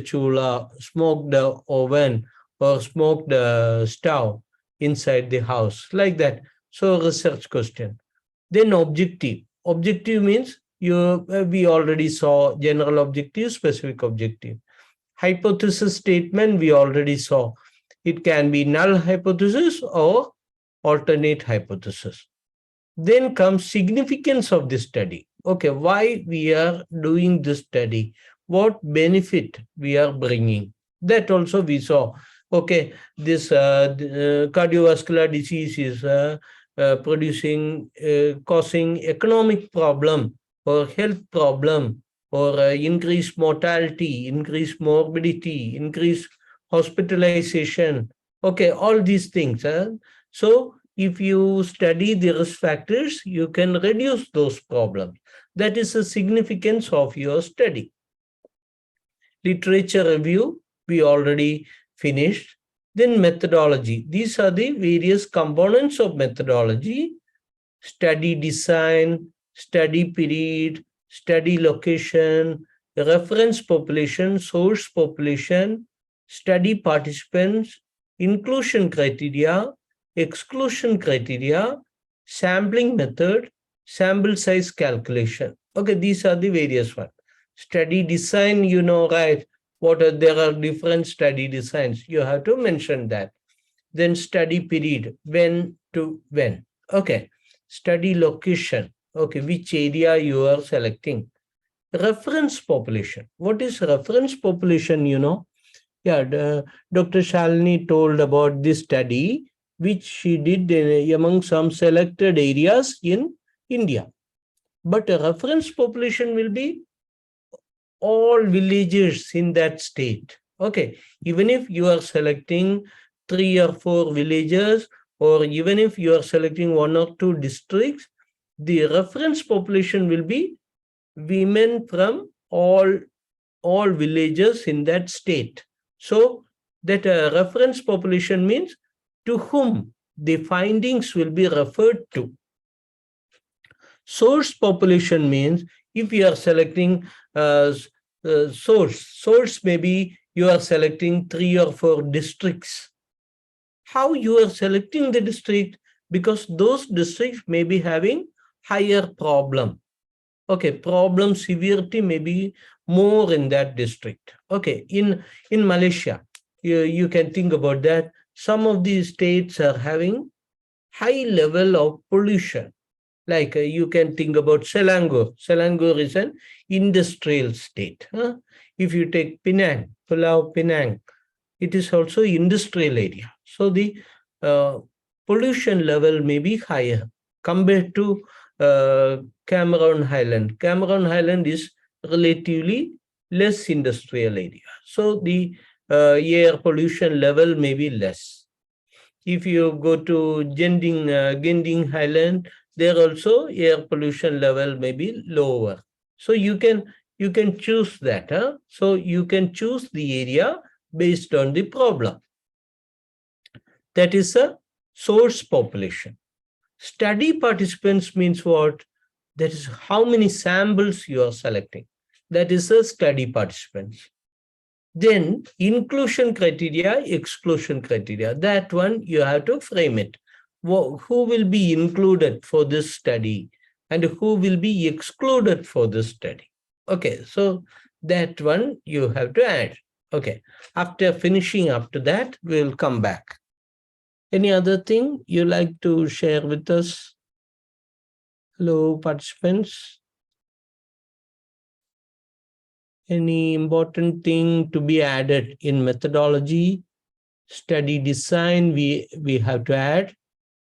chula, smoked oven, or smoked stove inside the house, like that. So research question. Then objective. Objective means we already saw general objective, specific objective. Hypothesis statement we already saw. It can be null hypothesis or alternate hypothesis. Then comes significance of this study. Okay, why we are doing this study? What benefit we are bringing? That also we saw. Okay, this cardiovascular disease is causing economic problem or health problem, or increased mortality, increased morbidity, increased hospitalization. Okay, all these things. So if you study the risk factors, you can reduce those problems. That is the significance of your study. Literature review, we already finished. Then methodology. These are the various components of methodology: study design, study period, study location, reference population, source population, study participants, inclusion criteria, exclusion criteria, sampling method, sample size calculation. Okay, these are the various ones. Study design, you know, right? There are different study designs. You have to mention that. Then study period, when to when. Okay. Study location. Okay, which area you are selecting. Reference population. What is reference population, you know? Yeah, Dr. Shalini told about this study, which she did among some selected areas in India. But a reference population will be all villagers in that state. Okay, even if you are selecting 3 or 4 villages, or even if you are selecting 1 or 2 districts, the reference population will be women from all villages in that state. So that reference population means to whom the findings will be referred to. Source population means if you are selecting source maybe you are selecting 3 or 4 districts. How you are selecting the district? Because those districts may be having higher problem. Okay, problem severity may be more in that district. Okay, in Malaysia, you can think about that. Some of these states are having high level of pollution. Like you can think about Selangor. Selangor is an industrial state. If you take Penang, Pulau Penang, it is also industrial area. So the pollution level may be higher compared to Cameron Highland. Cameron Highland is relatively less industrial area. So the air pollution level may be less. If you go to Genting Highland, there also air pollution level may be lower. So you can choose that. So you can choose the area based on the problem. That is a source population. Study participants means what? That is how many samples you are selecting. That is a study participants. Then inclusion criteria, exclusion criteria. That one you have to frame it. Who will be included for this study and who will be excluded for this study. Okay, so that one you have to add. Okay, after finishing up to that, we'll come back. Any other thing you like to share with us? Hello, participants. Any important thing to be added in methodology? Study design, we have to add.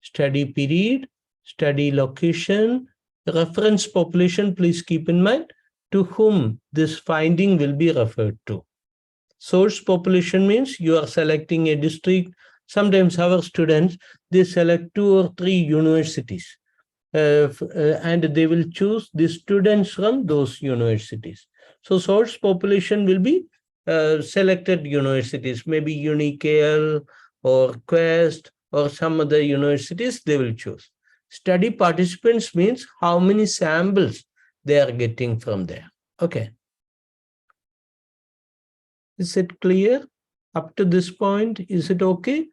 Study period, study location, reference population, please keep in mind to whom this finding will be referred to. Source population means you are selecting a district. Sometimes our students, they select 2 or 3 universities and they will choose the students from those universities. So source population will be selected universities, maybe UNIKL or Quest or some other universities they will choose. Study participants means how many samples they are getting from there. Okay. Is it clear up to this point? Is it okay?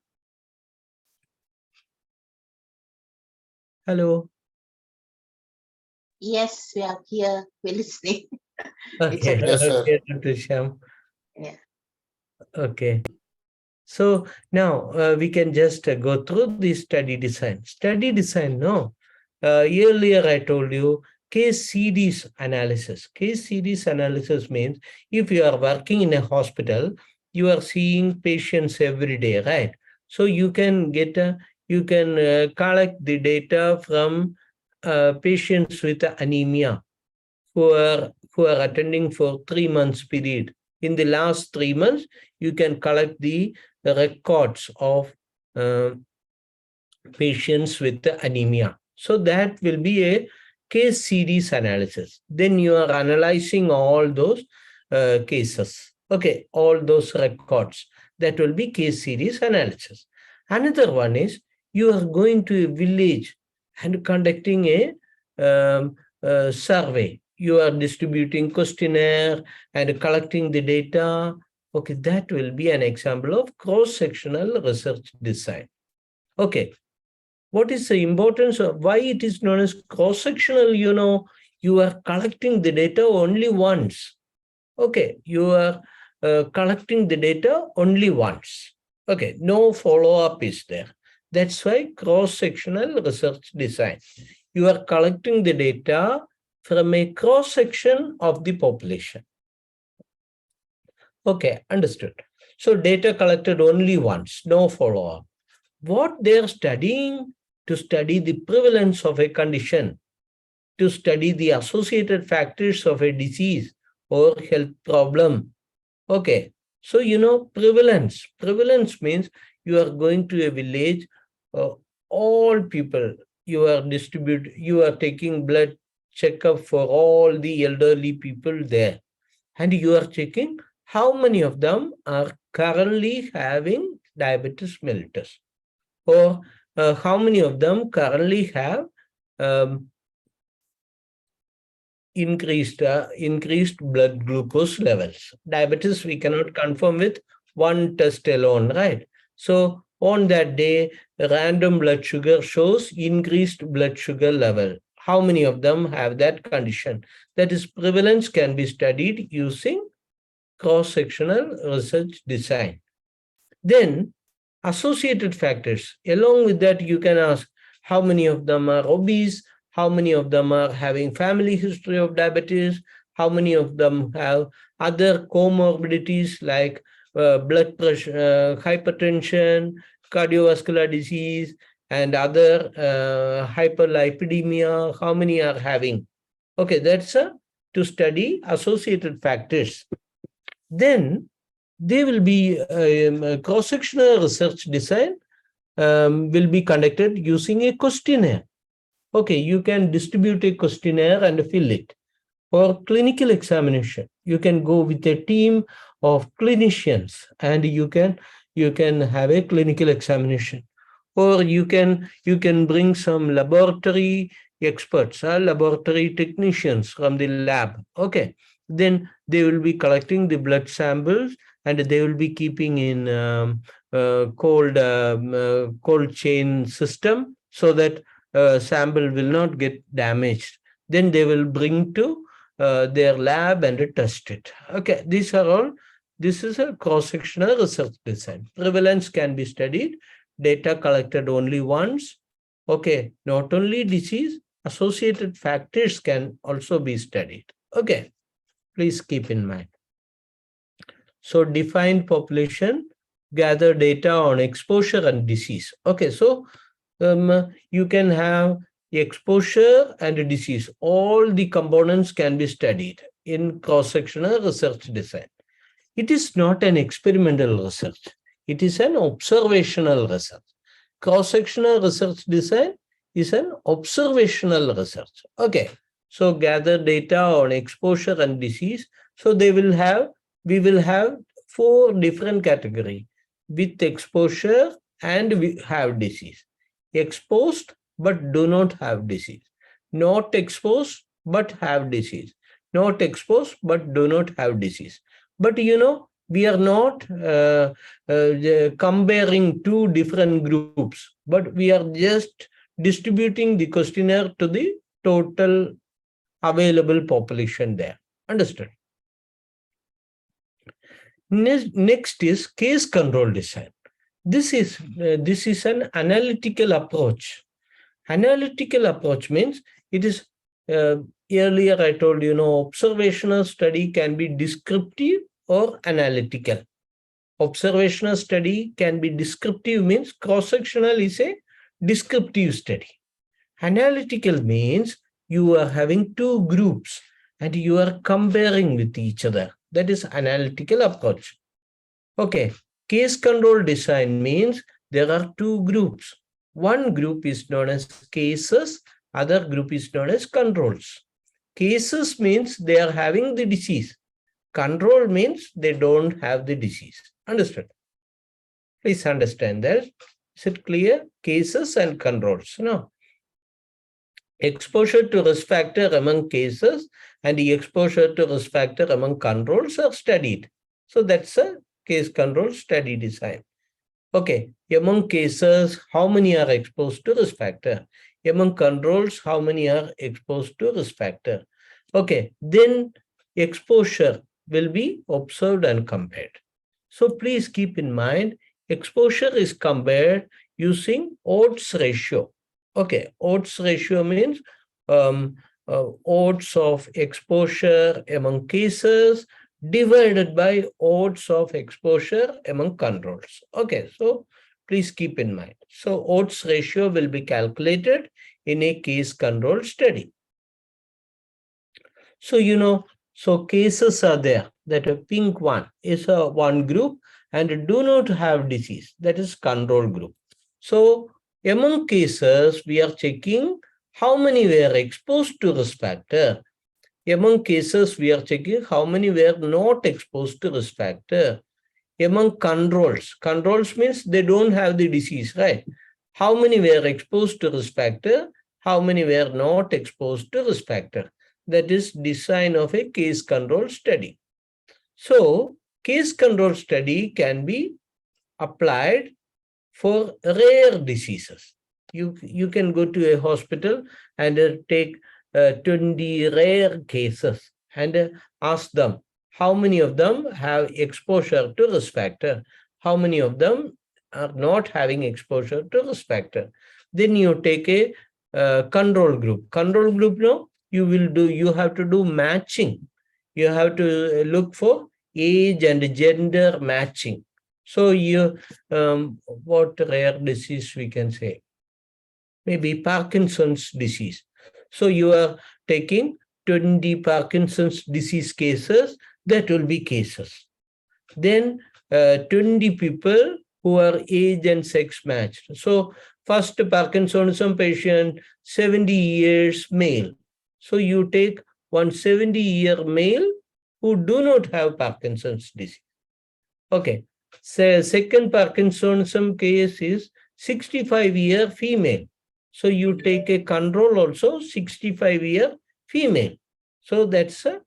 Hello. Yes, we are here. We're listening. Okay, Yes, sir. okay, Dr. Shyam. Yeah. Okay. So now we can just go through the study design. Study design, no. Earlier I told you case series analysis. Case series analysis means if you are working in a hospital, you are seeing patients every day, right? So you can get collect the data from patients with anemia who are attending for 3 months period. In the last 3 months, you can collect the records of patients with anemia. So that will be a case series analysis. Then you are analyzing all those cases. Okay, all those records. That will be case series analysis. Another one is you are going to a village and conducting a survey. You are distributing questionnaire and collecting the data. Okay, that will be an example of cross-sectional research design. Okay, what is the importance of why it is known as cross-sectional? You know, you are collecting the data only once. Okay, you are collecting the data only once. Okay, no follow-up is there. That's why cross-sectional research design. You are collecting the data from a cross-section of the population. Okay, understood. So data collected only once, no follow-up. What they are studying, to study the prevalence of a condition, to study the associated factors of a disease or health problem. Okay, so you know prevalence. Prevalence means you are going to a village, all people, you are taking blood checkup for all the elderly people there. And you are checking how many of them are currently having diabetes mellitus, or how many of them currently have increased blood glucose levels. Diabetes we cannot confirm with one test alone, right? So on that day, random blood sugar shows increased blood sugar level. How many of them have that condition? That is, prevalence can be studied using cross-sectional research design. Then associated factors. Along with that, you can ask how many of them are obese, how many of them are having family history of diabetes, how many of them have other comorbidities like blood pressure, hypertension, cardiovascular disease, and other hyperlipidemia, how many are having. Okay, that's to study associated factors. Then they will be cross-sectional research design will be conducted using a questionnaire. Okay, you can distribute a questionnaire and fill it. Or clinical examination, you can go with a team of clinicians and you can have a clinical examination. Or you can bring some laboratory experts, laboratory technicians from the lab. Okay, then they will be collecting the blood samples and they will be keeping in cold chain system so that sample will not get damaged. Then they will bring to their lab and test it. Okay, these are all. This is a cross-sectional research design. Prevalence can be studied. Data collected only once. Okay, not only disease, associated factors can also be studied. Okay, please keep in mind. So define population, gather data on exposure and disease. Okay, so you can have exposure and disease. All the components can be studied in cross-sectional research design. It is not an experimental research. It is an observational research. Cross-sectional research design is an observational research. Okay, so gather data on exposure and disease. So we will have 4 different categories with exposure and we have disease. Exposed but do not have disease. Not exposed but have disease. Not exposed but do not have disease. But we are not comparing 2 different groups, but we are just distributing the questionnaire to the total available population there. Understood? Next is case control design. This is an analytical approach. Analytical approach means it is earlier I told observational study can be descriptive or analytical. Observational study can be descriptive, means cross-sectional is a descriptive study. Analytical means you are having 2 groups and you are comparing with each other. That is analytical approach. Okay, case control design means there are 2 groups. One group is known as cases, other group is known as controls. Cases means they are having the disease. Control means they don't have the disease. Understood? Please understand that. Is it clear? Cases and controls. No. Exposure to risk factor among cases and the exposure to risk factor among controls are studied. So that's a case control study design. Okay, among cases, how many are exposed to risk factor? Among controls, how many are exposed to risk factor? Okay, then exposure will be observed and compared. So please keep in mind, exposure is compared using odds ratio. Okay, odds ratio means odds of exposure among cases divided by odds of exposure among controls. Okay, so please keep in mind. So odds ratio will be calculated in a case control study. So so cases are there. That a pink one is one group and do not have disease. That is control group. So among cases, we are checking how many were exposed to risk factor. Among cases, we are checking how many were not exposed to risk factor. Among controls means they don't have the disease, right? How many were exposed to risk factor? How many were not exposed to risk factor? That is design of a case control study. So case control study can be applied for rare diseases. You can go to a hospital and take 20 rare cases and ask them how many of them have exposure to risk factor, how many of them are not having exposure to risk factor. Then you take a control group. Control group, no, you have to do matching. You have to look for age and gender matching. So what rare disease we can say? Maybe Parkinson's disease. So you are taking 20 Parkinson's disease cases, that will be cases. Then 20 people who are age and sex matched. So first Parkinsonism patient, 70 years male. So you take one 70-year male who do not have Parkinson's disease. Okay. So second Parkinsonism case is 65-year female. So you take a control also 65-year female. So that's a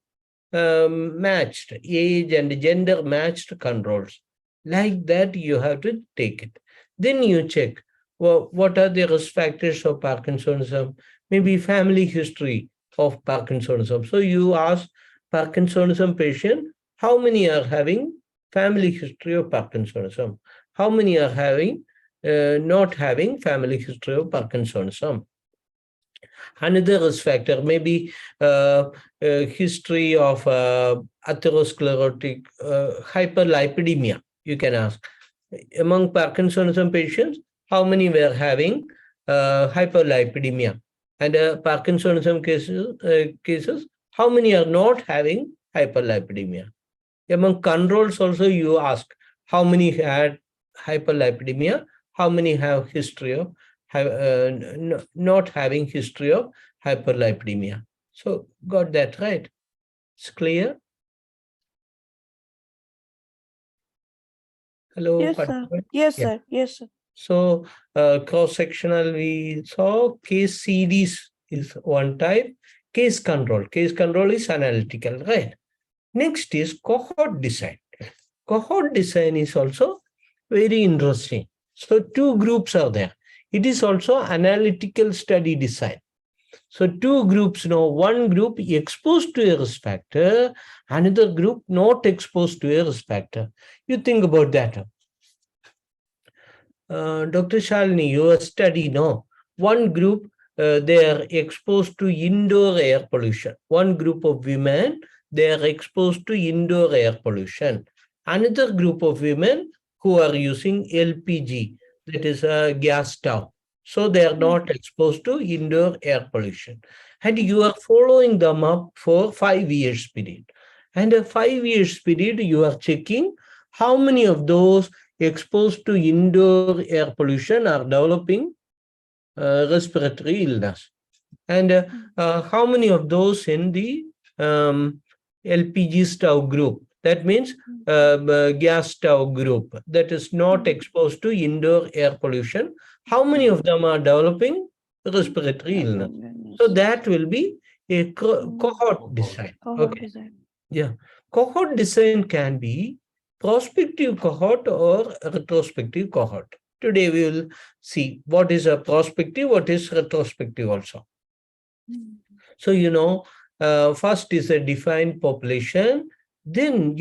matched age and gender matched controls. Like that you have to take it. Then you check, well, what are the risk factors of Parkinsonism? Maybe family history of Parkinsonism. So you ask Parkinsonism patient, how many are having family history of Parkinsonism? How many are having not having family history of Parkinsonism? Another risk factor, maybe history of atherosclerotic hyperlipidemia. You can ask. Among Parkinsonism patients, how many were having hyperlipidemia? And Parkinsonism cases, how many are not having hyperlipidemia? Among controls also you ask, how many had hyperlipidemia? How many have history of not having history of hyperlipidemia? So got that right? It's clear? Hello? Yes, sir. participant? Yes, Yeah. sir. Yes, sir. So cross-sectional we saw case series is one type. Case control is analytical, right? Next is cohort design. Cohort design is also very interesting. So two groups are there. It is also analytical study design. So two groups now, one group exposed to a risk factor, another group not exposed to a risk factor. You think about that. Dr. Shalini, your study, no? One group, they are exposed to indoor air pollution. One group of women, they are exposed to indoor air pollution. Another group of women who are using LPG, that is a gas stove. So they are not exposed to indoor air pollution. And you are following them up for 5 years period. And a 5 years period, you are checking how many of those exposed to indoor air pollution are developing respiratory illness. And how many of those in the LPG stove group? That means gas stove group that is not exposed to indoor air pollution. How many of them are developing respiratory illness? So that will be a cohort design. Cohort Okay. design. Yeah. Cohort design can be prospective cohort or retrospective cohort. Today we will see what is a prospective, what is retrospective also. So, first is a defined population. Then,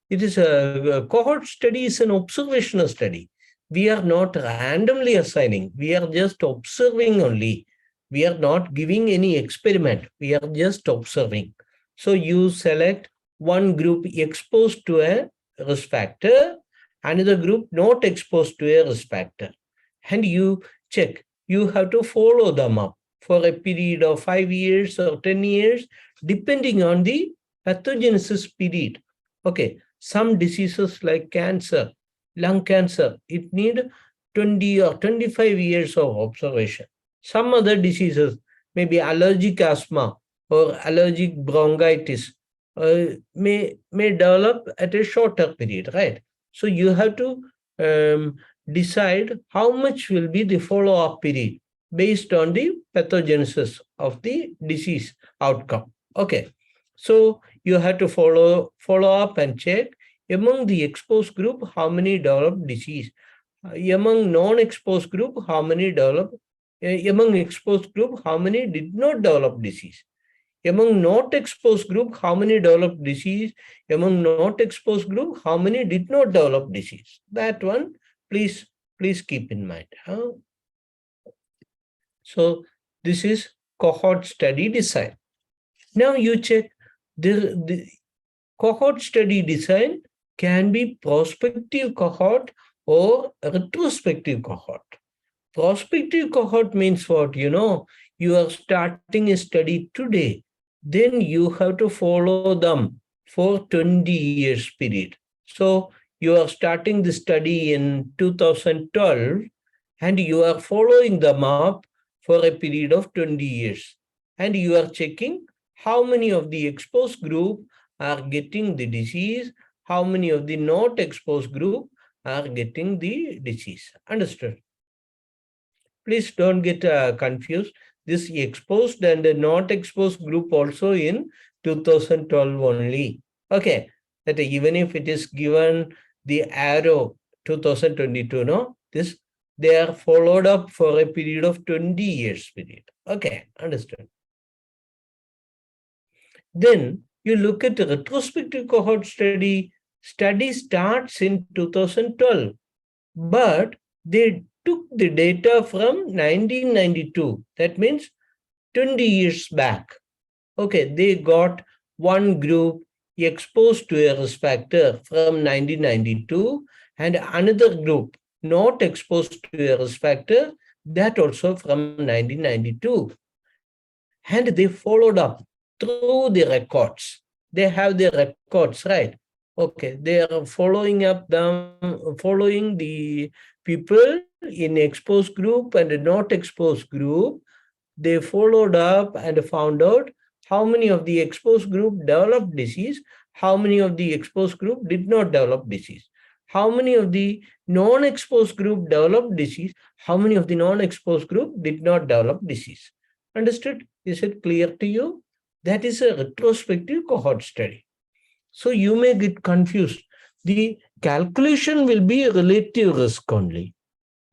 it is a cohort study is an observational study. We are not randomly assigning. We are just observing only. We are not giving any experiment. We are just observing. So you select one group exposed to a risk factor, another group not exposed to a risk factor. And you check. You have to follow them up for a period of 5 years or 10 years, depending on the pathogenesis period. Okay, Some diseases like cancer, lung cancer, it need 20 or 25 years of observation. Some other diseases, maybe allergic asthma or allergic bronchitis, may develop at a shorter period, right? So you have to decide how much will be the follow-up period based on the pathogenesis of the disease outcome. Okay, so you have to follow up and check among the exposed group how many develop disease, among non-exposed group how many develop, among exposed group how many did not develop disease, among not exposed group how many developed disease, among not exposed group how many did not develop disease. That one please keep in mind. So this is cohort study design. Now you check the cohort study design can be prospective cohort or retrospective cohort. Prospective cohort means what? You are starting a study today, then you have to follow them for 20 years period. So you are starting the study in 2012 and you are following them up for a period of 20 years. And you are checking how many of the exposed group are getting the disease, how many of the not exposed group are getting the disease. Understood? Please don't get confused. This exposed and not exposed group also in 2012 only. Okay, that even if it is given the arrow 2022, no, this they are followed up for a period of 20 years period. Okay, understood. Then you look at the retrospective cohort study. Study starts in 2012, but they took the data from 1992. That means 20 years back. Okay, they got one group exposed to a risk factor from 1992 and another group not exposed to a risk factor, that also from 1992. And they followed up through the records. They have the records, right? Okay, they are following up them, following the people in exposed group and not exposed group. They followed up and found out how many of the exposed group developed disease, how many of the exposed group did not develop disease, how many of the non-exposed group developed disease, how many of the non-exposed group did not develop disease. Understood? Is it clear to you? That is a retrospective cohort study. So you may get confused. The calculation will be relative risk only.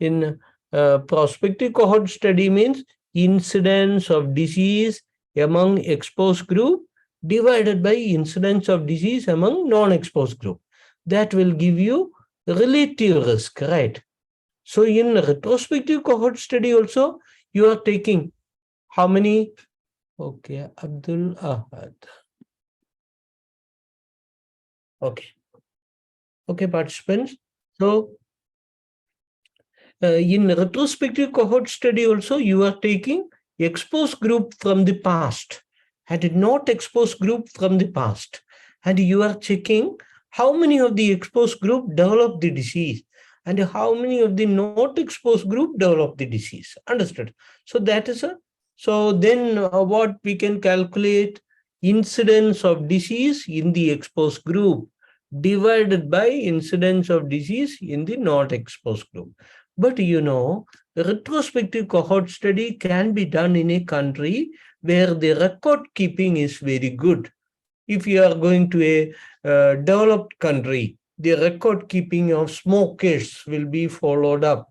In prospective cohort study means incidence of disease among exposed group divided by incidence of disease among non-exposed group. That will give you relative risk, right? So in retrospective cohort study also, you are taking how many? Okay, Abdul Ahad. Okay, participants. So in retrospective cohort study also, you are taking exposed group from the past and not exposed group from the past. And you are checking how many of the exposed group develop the disease and how many of the not exposed group develop the disease. Understood? So that is so then what we can calculate incidence of disease in the exposed group divided by incidence of disease in the not exposed group. But retrospective cohort study can be done in a country where the record keeping is very good. If you are going to a developed country, the record keeping of smokers will be followed up.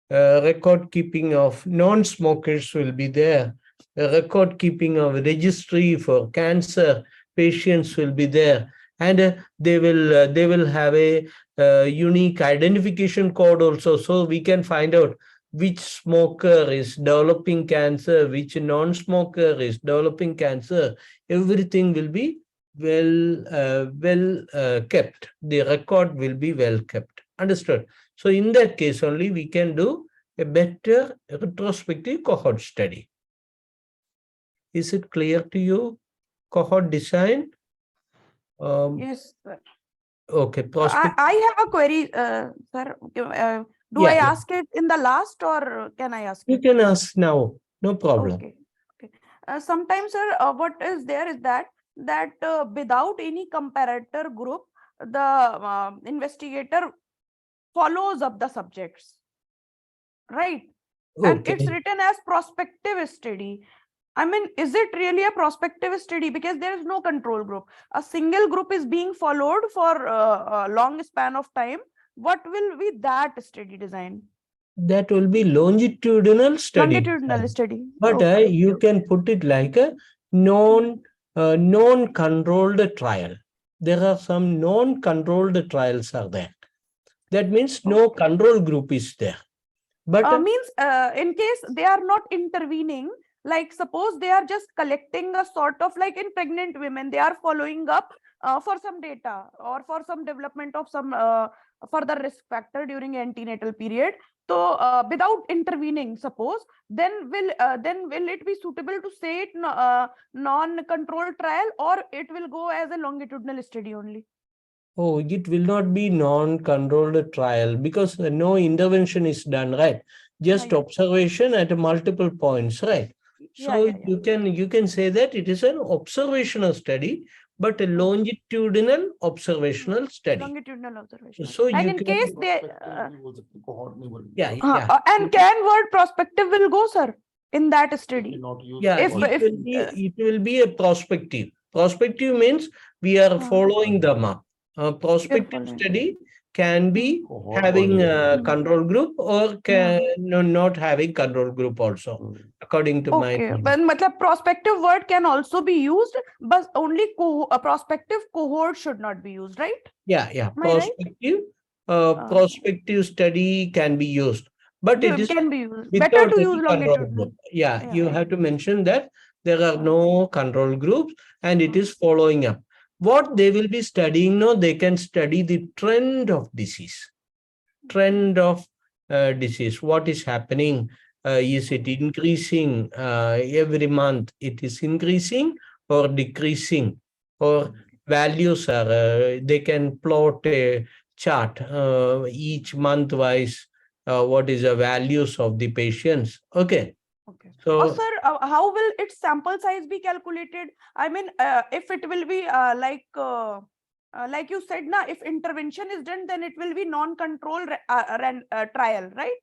Record keeping of non-smokers will be there. Record keeping of registry for cancer patients will be there. And they will have a unique identification code also, so we can find out which smoker is developing cancer, which non-smoker is developing cancer. Everything will be well kept. The record will be well kept. Understood? So in that case only we can do a better retrospective cohort study. Is it clear to you? Cohort design? Yes, sir. Okay, prospect. I have a query, sir. Do I Yeah, yeah. ask it in the last or can I ask You it? can ask now, no problem. Okay. Okay. Sometimes, sir, what is there is that without any comparator group, the investigator follows up the subjects, right? And it's Okay. written as prospective study. I mean, is it really a prospective study? Because there is no control group. A single group is being followed for a long span of time. What will be that study design? That will be longitudinal study. Longitudinal study. But Okay. you can put it like a non-controlled trial. There are some non-controlled trials are there. That means no control group is there. But Means in case they are not intervening, like suppose they are just collecting a sort of like in pregnant women, they are following up for some data or for some development of some further risk factor during antenatal period. So without intervening, suppose then will it be suitable to say it non-controlled trial, or it will go as a longitudinal study only? oh, it will not be non-controlled trial because no intervention is done, right? Just Yeah. observation at multiple points, right? So Yeah. you can say that it is an observational study, but a longitudinal observational study. Longitudinal observation. So And you in can, case they yeah, yeah. and can word prospective will go, sir, in that study? Yeah, If it will be a prospective. Prospective means we are following them up. Prospective following. study can be having a control group or can not having control group also, according to my Okay, knowledge. but matlab prospective word can also be used, but only a prospective cohort should not be used, right? Yeah, yeah. Am I right? Prospective study can be used, but it is Can be used. without Better to any use control longitudinal. group. Yeah, Yeah, you yeah. have to mention that there are no control groups and it is following up. What they will be studying now, they can study the trend of disease. Trend of disease. What is happening? Is it increasing every month? It is increasing or decreasing, or values are, they can plot a chart each month wise. What is the values of the patients? Okay. Okay. So, Sir, how will its sample size be calculated? I mean, if it will be like you said, na, if intervention is done, then it will be non-controlled trial, right?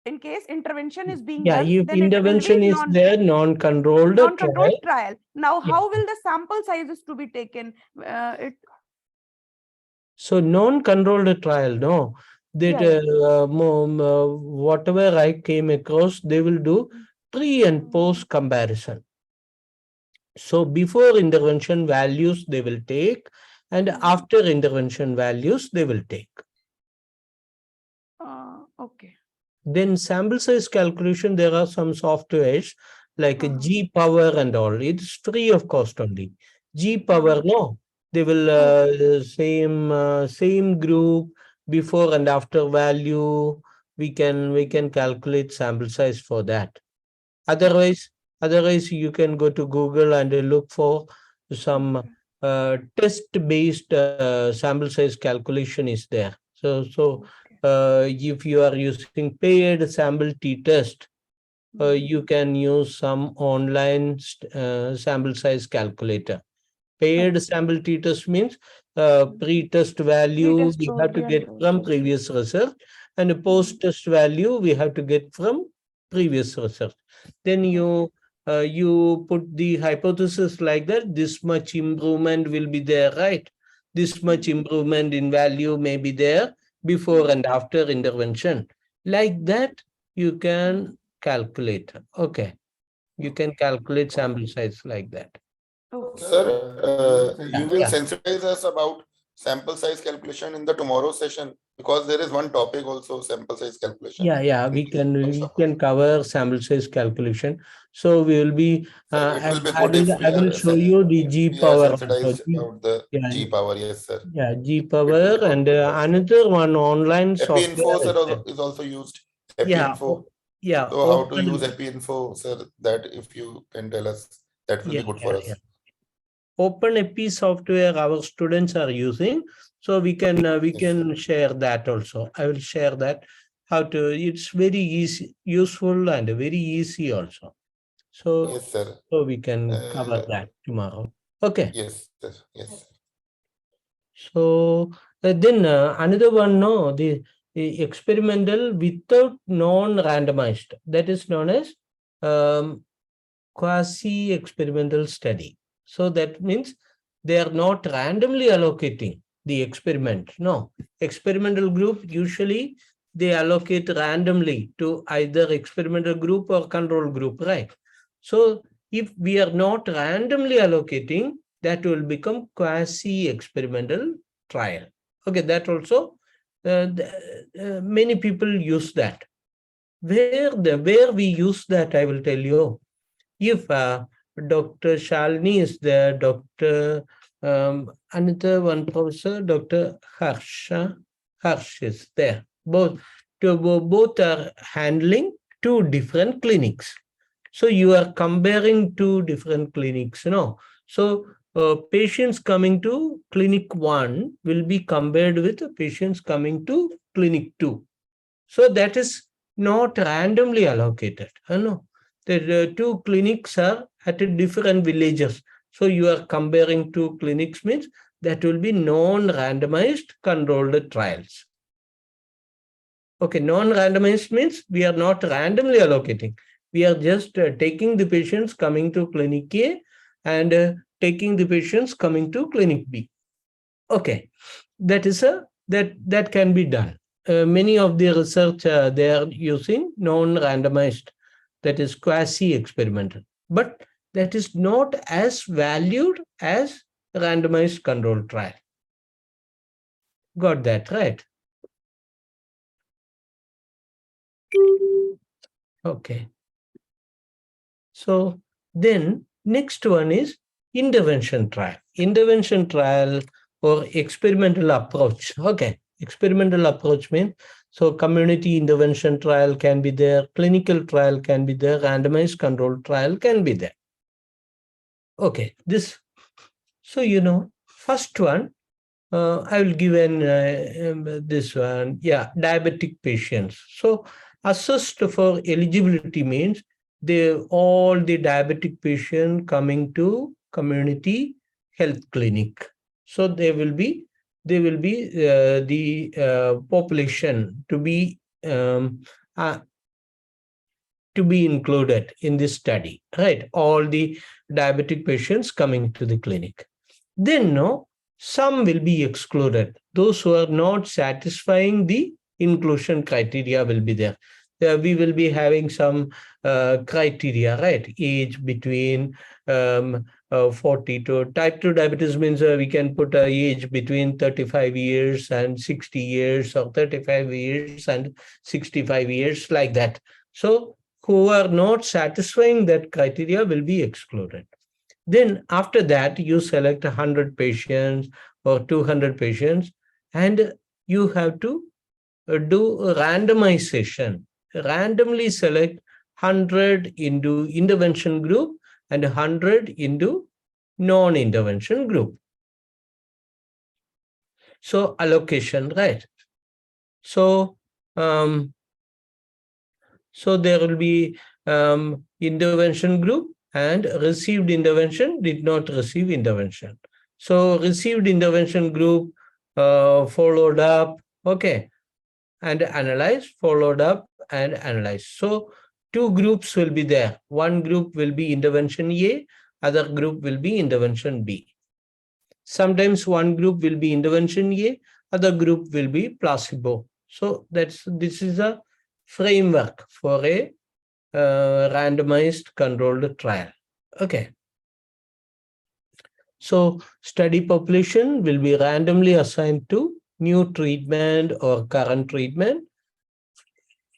In case intervention is being yeah, done, if then it will intervention be is there, non-controlled trial. trial. Now, Yeah. how will the sample sizes to be taken? So non-controlled trial, no, that whatever I came across, they will do pre and post comparison. So before intervention values they will take, and after intervention values they will take. Okay. Then sample size calculation, there are some softwares like G-Power and all. It's free of cost only. G-Power, no, they will same group before and after value. We can calculate sample size for that. Otherwise you can go to Google and look for some test-based sample size calculation is there. So if you are using paid sample t-test, you can use some online sample size calculator. Paid sample t-test means pre-test value we have to get from previous research, and a post-test value we have to get from previous research. Then you put the hypothesis like that, this much improvement will be there, right? This much improvement in value may be there before and after intervention. Like that, you can calculate. Okay. You can calculate sample size like that. Sir, you will Yeah. sensitize us about sample size calculation in the tomorrow session, because there is one topic also, sample size calculation. Yeah, we can cover sample size calculation. So we will be It will be I good if we will are show you the G we are power. sensitized about the Yeah. G power. Yes, sir. Yeah, G power and another one online Epi Info, software. sir, is also used. Epi Yeah. Info. Yeah. So how to use Epi Info, sir? That if you can tell us, that will be good for us. Yeah. OpenEpi software our students are using. So we can share that also. I will share that how to. It's very easy, useful, and very easy also. So Yes, sir. so we can cover that tomorrow. Okay. Yes, sir. Yes. So then another one, no, the experimental without non-randomized, that is known as quasi-experimental study. So that means they are not randomly allocating the experiment. No, experimental group usually they allocate randomly to either experimental group or control group, right? So if we are not randomly allocating, that will become quasi-experimental trial. Okay, that also many people use that. Where we use that, I will tell you. If Dr. Shalini is there, Dr. Another one professor, Dr. Harsh is there. Both are handling two different clinics. So you are comparing two different clinics, So patients coming to clinic 1 will be compared with patients coming to clinic 2. So that is not randomly allocated. The two clinics are at different villages. So you are comparing two clinics means that will be non-randomized controlled trials. Okay, non-randomized means we are not randomly allocating. We are just taking the patients coming to clinic A and taking the patients coming to clinic B. Okay, that is that can be done. Many of the research they are using non-randomized, that is quasi-experimental, but that is not as valued as randomized control trial. Got that right? Okay. So then next one is intervention trial. Intervention trial or experimental approach. Okay, experimental approach means so community intervention trial can be there, clinical trial can be there, randomized control trial can be there. Okay, this, so first one, I will give this one, diabetic patients. So assessed for eligibility means all the diabetic patient coming to community health clinic. So they will be the population to be included in this study, right? All the diabetic patients coming to the clinic. Then some will be excluded. Those who are not satisfying the inclusion criteria will be there. We will be having some criteria, right? Age between 40 to type 2 diabetes means we can put an age between 35 years and 60 years or 35 years and 65 years, like that. So who are not satisfying that criteria will be excluded. Then after that, you select 100 patients or 200 patients, and you have to do a randomization. Randomly select 100 into intervention group and 100 into non-intervention group. So allocation, right? So there will be intervention group and received intervention, did not receive intervention. So received intervention group followed up, okay, and analyzed, followed up and analyzed. So two groups will be there. One group will be intervention A, other group will be intervention B. Sometimes one group will be intervention A, other group will be placebo. So this is a framework for a randomized controlled trial. Okay. So study population will be randomly assigned to new treatment or current treatment.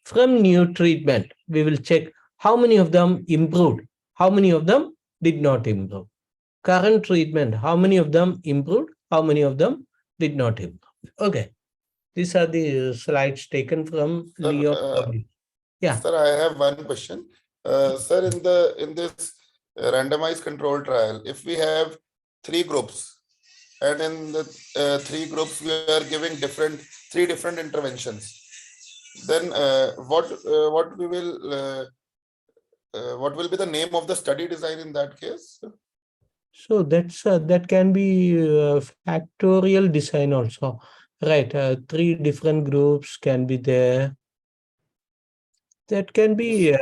From new treatment, we will check how many of them improved, how many of them did not improve. Current treatment, how many of them improved, how many of them did not improve. Okay. These are the slides taken from Leo. Yeah. Sir, I have one question. Sir, in this randomized control trial, if we have 3 groups and in the 3 groups we are giving 3 different interventions. Then what will be the name of the study design in that case? So that can be factorial design also, right? 3 different groups can be there. That can be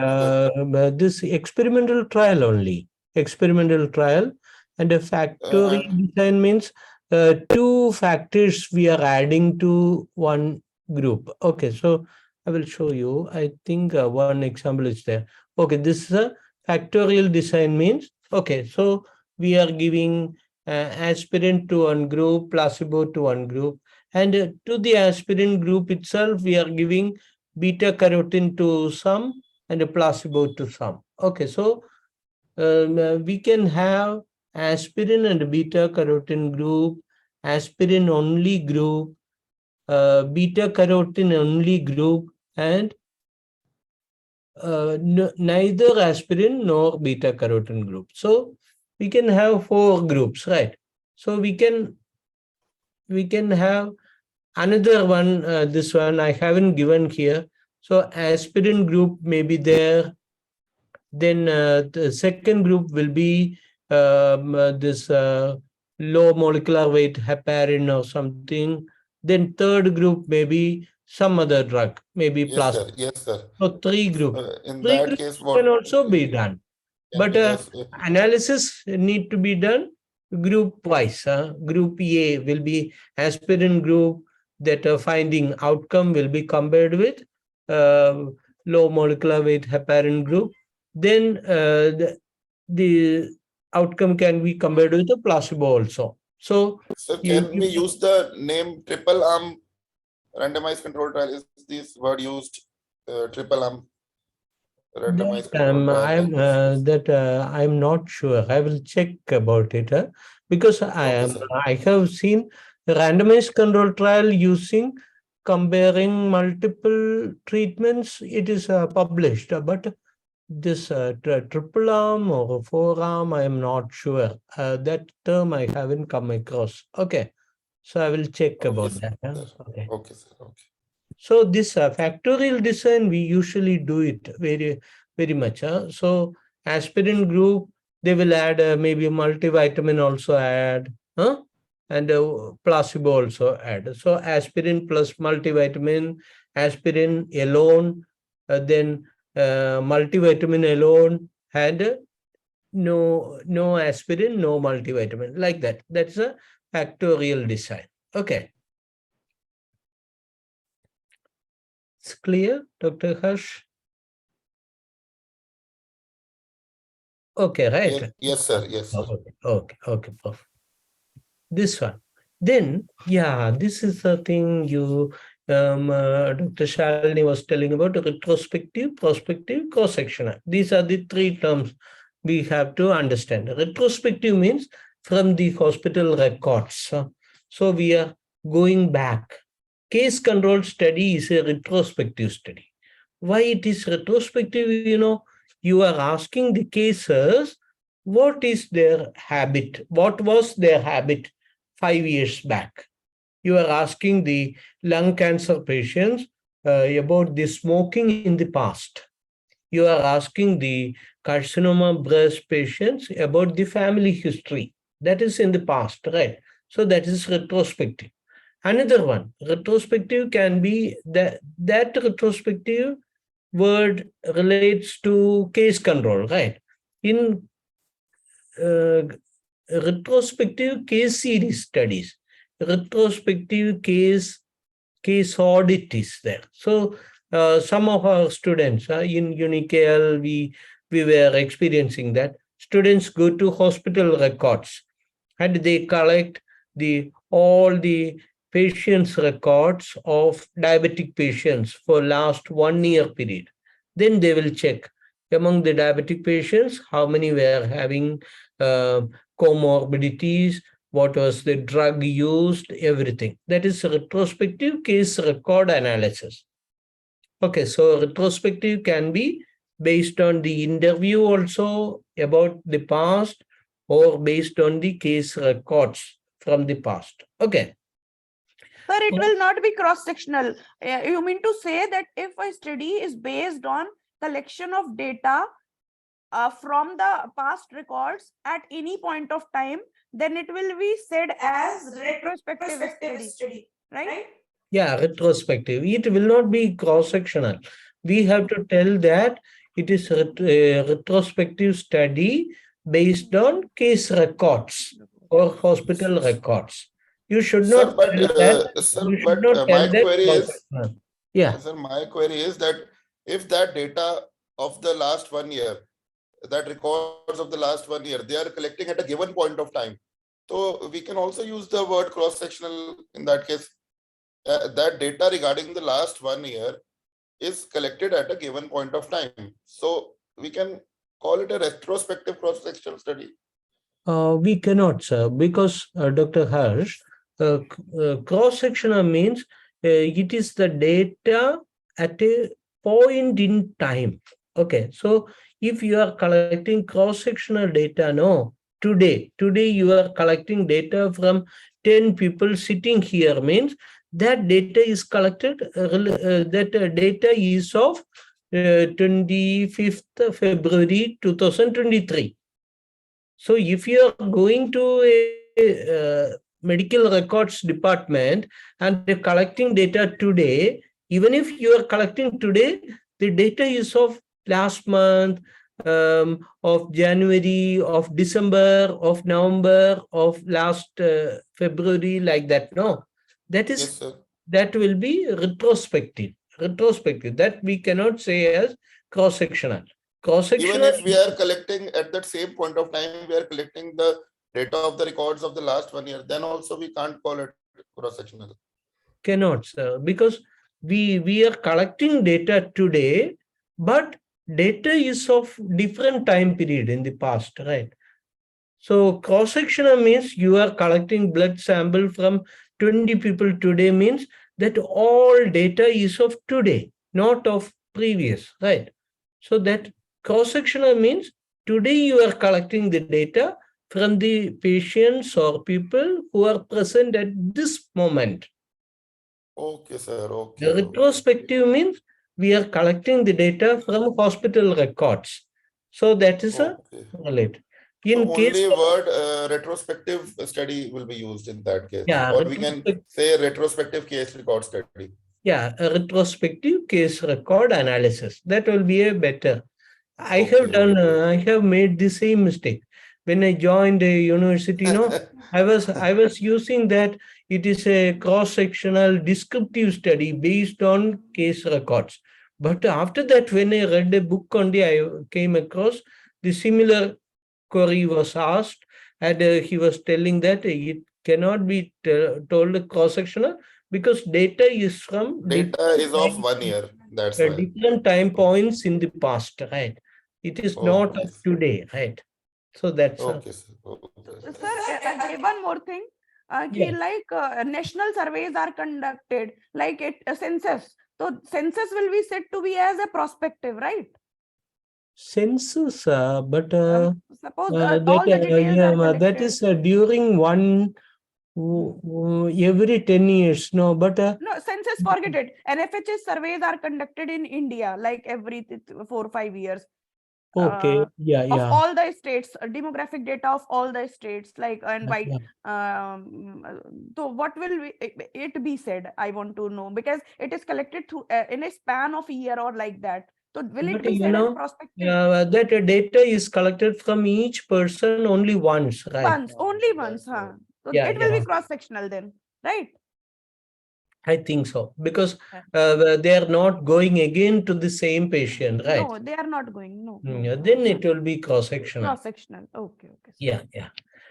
this experimental trial only. Experimental trial, and a factorial design means 2 factors we are adding to one group. Okay, so I will show you. I think one example is there. Okay, this is a factorial design means, okay, so we are giving aspirin to one group, placebo to one group, and to the aspirin group itself, we are giving beta carotene to some and a placebo to some. Okay, so we can have aspirin and beta carotene group, aspirin only group, beta carotene only group, and neither aspirin nor beta carotene group. So we can have 4 groups, right? So we can have another one. This one I haven't given here. So aspirin group may be there. Then the second group will be this low molecular weight heparin or something. Then third group may be some other drug, maybe Yes, plasma. sir. Yes, sir. So 3 groups. In 3 that groups case, can what also be done. But analysis need to be done group wise. Group A will be aspirin group, that finding outcome will be compared with low molecular weight heparin group. Then the outcome can be compared with the placebo also. So Sir, can we use the name triple arm randomized control trial? Is this word used? Triple arm randomized control trial. I'm not sure. I will check about it because I have seen randomized control trial using comparing multiple treatments. It is published, but this triple arm or 4-arm, I am not sure. That term I haven't come across. Okay, so I will check about that. Okay. Okay, sir. Okay. So this factorial design, we usually do it very much. So aspirin group, they will add maybe multivitamin also add, and placebo also add. So aspirin plus multivitamin, aspirin alone, then multivitamin alone, and no aspirin, no multivitamin, like that. That's a factorial design. Okay. It's clear, Dr. Harsh? Okay, right? Yes, sir. Yes, sir. Okay, perfect. This one. Then, yeah, this is the thing you, Dr. Shalini was telling about, retrospective, prospective, cross-sectional. These are the 3 terms we have to understand. Retrospective means from the hospital records. So we are going back. Case control study is a retrospective study. Why it is retrospective? You are asking the cases, what is their habit? What was their habit 5 years back? You are asking the lung cancer patients about the smoking in the past. You are asking the carcinoma breast patients about the family history. That is in the past, right? So that is retrospective. Another one, retrospective can be that retrospective word relates to case control, right? In retrospective case series studies, retrospective case audit is there. So some of our students in UNICAL, we were experiencing that students go to hospital records and they collect all the patients' records of diabetic patients for last 1 year period. Then they will check among the diabetic patients, how many were having comorbidities, what was the drug used, everything. That is retrospective case record analysis. Okay, so retrospective can be based on the interview also about the past, or based on the case records from the past. Okay. Sir, it will not be cross-sectional. You mean to say that if a study is based on collection of data from the past records at any point of time, then it will be said as retrospective study, right? Yeah, retrospective. It will not be cross-sectional. We have to tell that it is a retrospective study based on case records or hospital records. You should Sir, not tell that. sir, You should but not my tell that query is, cross-sectional. Yeah, sir, my query is that if that data of the last 1 year, that records of the last 1 year, they are collecting at a given point of time. So we can also use the word cross-sectional in that case. That data regarding the last 1 year is collected at a given point of time. So we can call it a retrospective cross-sectional study. we cannot, sir, because Dr. Harsh, cross-sectional means it is the data at a point in time. Okay, so if you are collecting cross-sectional data, no, today you are collecting data from 10 people sitting here, means that data is collected, that data is of 25th February 2023. So if you are going to a medical records department and they're collecting data today, even if you are collecting today, the data is of last month, of January, of December, of November, of last February, like that. No, that is, Yes, sir. that will be retrospective. Retrospective, that we cannot say as cross-sectional. Even Cross-sectional, if we are collecting at that same point of time, we are collecting the data of the records of the last 1 year, then also we can't call it cross-sectional. cannot, sir, because we are collecting data today, but data is of different time period in the past, right? So cross-sectional means you are collecting blood sample from 20 people today, means that all data is of today, not of previous, right? So that cross-sectional means today you are collecting the data from the patients or people who are present at this moment. Okay, sir. Okay. The retrospective means we are collecting the data from hospital records. So that is a Okay. relate. So In case only of, word retrospective study will be used in that case. yeah, Or we can say retrospective case record study. yeah, a retrospective case record analysis. That will be a better. I Okay, have done. okay. I have made the same mistake when I joined a university. No, I was using that it is a cross-sectional descriptive study based on case records. But after that, when I read a book only, I came across the similar query was asked, and he was telling that it cannot be told cross-sectional because data is from Data is of 1 year. That's why. different time points in the past, right? It is not Okay. of today, right? So that's Okay, sir. Okay. Sir, one more thing. Yeah. National surveys are conducted, like census. So census will be said to be as a prospective, right? Census, but Suppose that, all the details yeah, are that collected. is during one every 10 years. No, but No, census, forget it. NFHS surveys are conducted in India, like every 4 or 5 years. okay, yeah, Of yeah. all the states, demographic data of all the states, like and by Yeah. so what will it be said? I want to know, because it is collected through in a span of a year or like that. So will it But be you said as know, prospective? that data is collected from each person only once, right? Once, only once, huh? So Yeah, it will yeah. be cross-sectional then, right? I think so, because they are not going again to the same patient, right? No, they are not going. No, Yeah, then it will be cross-sectional. cross-sectional. Okay, okay. Yeah, yeah.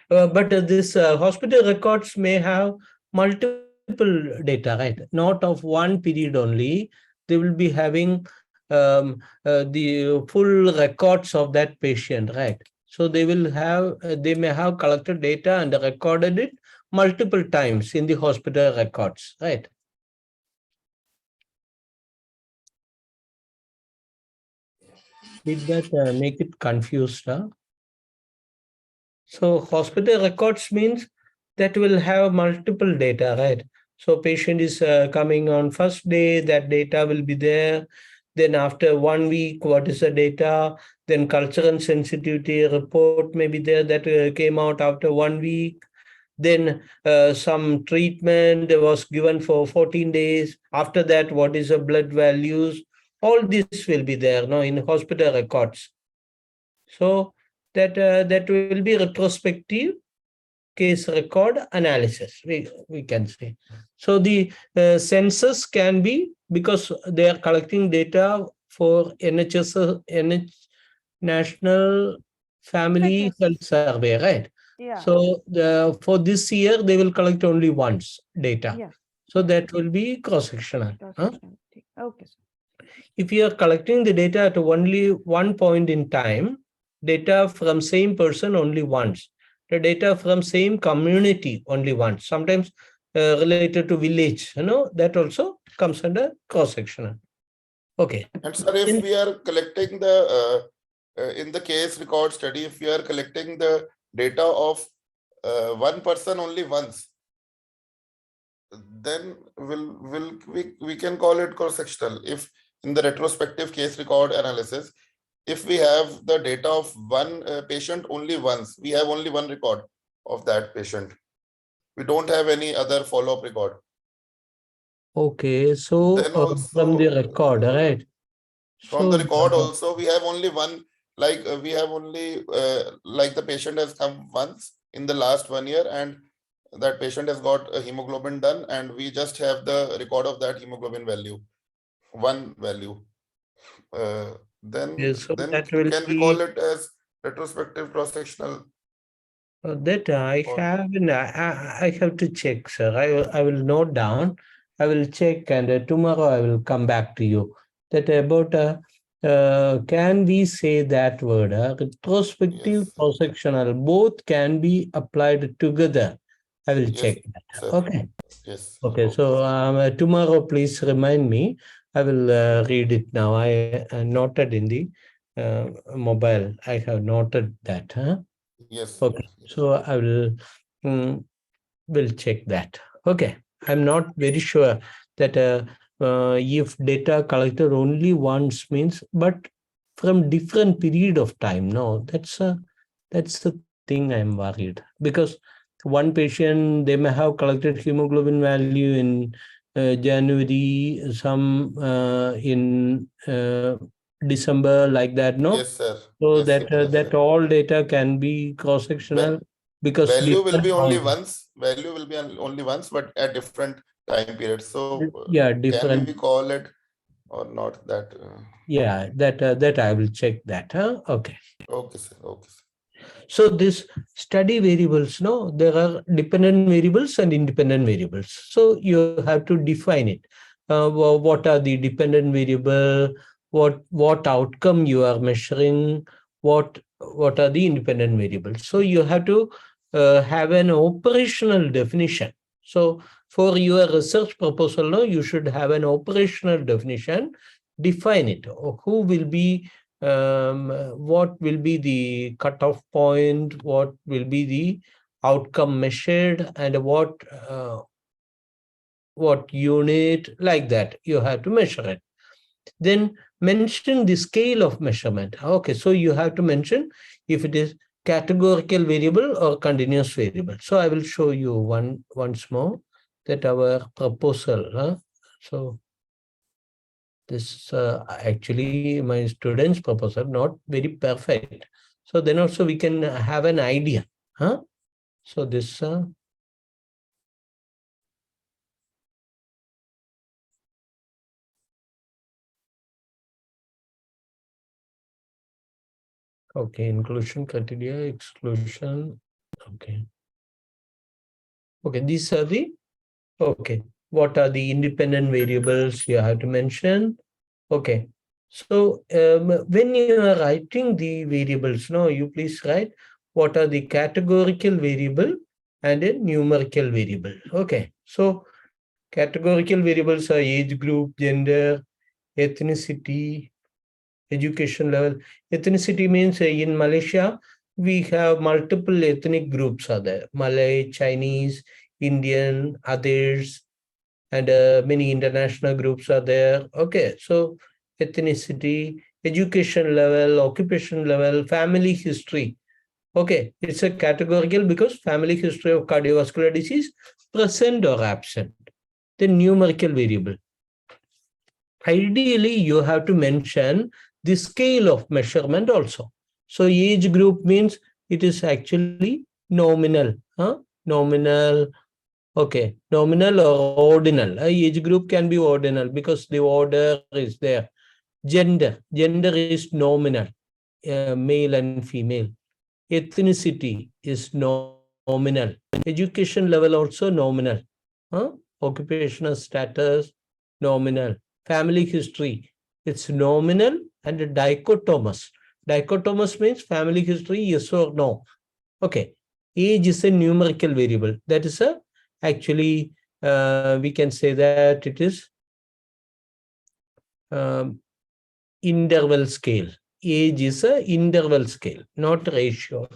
But this hospital records may have multiple data, right? Not of one period only. They will be having the full records of that patient, right? So they will have, they may have collected data and recorded it multiple times in the hospital records, right? Did that make it confused? Huh? So hospital records means that will have multiple data, right? So patient is coming on first day, that data will be there. Then after 1 week, what is the data? Then culture and sensitivity report may be there that came out after 1 week. Then some treatment was given for 14 days. After that, what is the blood values? All this will be there now in hospital records. So that will be retrospective case record analysis, we can say. So the census can be, because they are collecting data for NH National Family Health Survey, right? Yeah. So for this year, they will collect only once data. Yeah. So that will be cross-sectional. Cross-sectional. Okay, sir. If you are collecting the data at only one point in time, data from same person only once, the data from same community only once, sometimes related to village, that also comes under cross-sectional. Okay. And sir, if we are collecting the in the case record study, if we are collecting the data of one person only once, then we can call it cross-sectional. If in the retrospective case record analysis, if we have the data of one patient only once, we have only one record of that patient. We don't have any other follow-up record. Okay, so Then also, from the record, right? From the record also, we have only one, like we have only like the patient has come once in the last 1 year, and that patient has got a hemoglobin done, and we just have the record of that hemoglobin value, one value. Then yes, so then that will can we call it as retrospective cross-sectional? that I have to check, sir. I will note down. I will check, and tomorrow I will come back to you. That about can we say that word? Retrospective, Yes. cross-sectional, both can be applied together. I will check that. Sir. Okay. Yes. Okay. So tomorrow, please remind me. I will read it now. I noted in the mobile. I have noted that. Yes. Okay. So I will check that. Okay. I'm not very sure that if data collected only once means, but from different period of time. No, that's the thing I'm worried, because one patient, they may have collected hemoglobin value in January, some in December, like that. No. Yes, sir. So Yes, that yes, that sir. all data can be cross-sectional, because value will be only different once. Value will be only once, but at different time periods. So yeah, can different. we call it or not that? Yeah, that I will check that. Okay. Okay, sir. Okay, sir. So this study variables, no, there are dependent variables and independent variables. So you have to define it. What are the dependent variable? What outcome you are measuring? What are the independent variables? So you have to have an operational definition. So for your research proposal, no, you should have an operational definition. Define it. Who will be what will be the cutoff point, what will be the outcome measured, and what unit, like that you have to measure it. Then mention the scale of measurement. Okay, so you have to mention if it is categorical variable or continuous variable. So I will show you once more that our proposal. So this actually my students' proposal, not very perfect. So then also we can have an idea. So this okay, inclusion criteria, exclusion. Okay. Okay, these are the okay. What are the independent variables you have to mention? Okay. So when you are writing the variables, no, you please write what are the categorical variable and a numerical variable. Okay. So categorical variables are age group, gender, ethnicity, education level. Ethnicity means in Malaysia, we have multiple ethnic groups are there, Malay, Chinese, Indian, others, and many international groups are there. Okay, so ethnicity, education level, occupation level, family history. Okay, it's a categorical because family history of cardiovascular disease, present or absent. The numerical variable. Ideally, you have to mention the scale of measurement also. So age group means it is actually nominal. Nominal. Okay, nominal or ordinal. Age group can be ordinal because the order is there. Gender is nominal, male and female. Ethnicity is nominal. Education level also nominal. Occupational status, nominal. Family history, it's nominal and dichotomous. Dichotomous means family history, yes or no. Okay. Age is a numerical variable. That is a actually we can say that it is interval scale. Age is a interval scale, not ratio.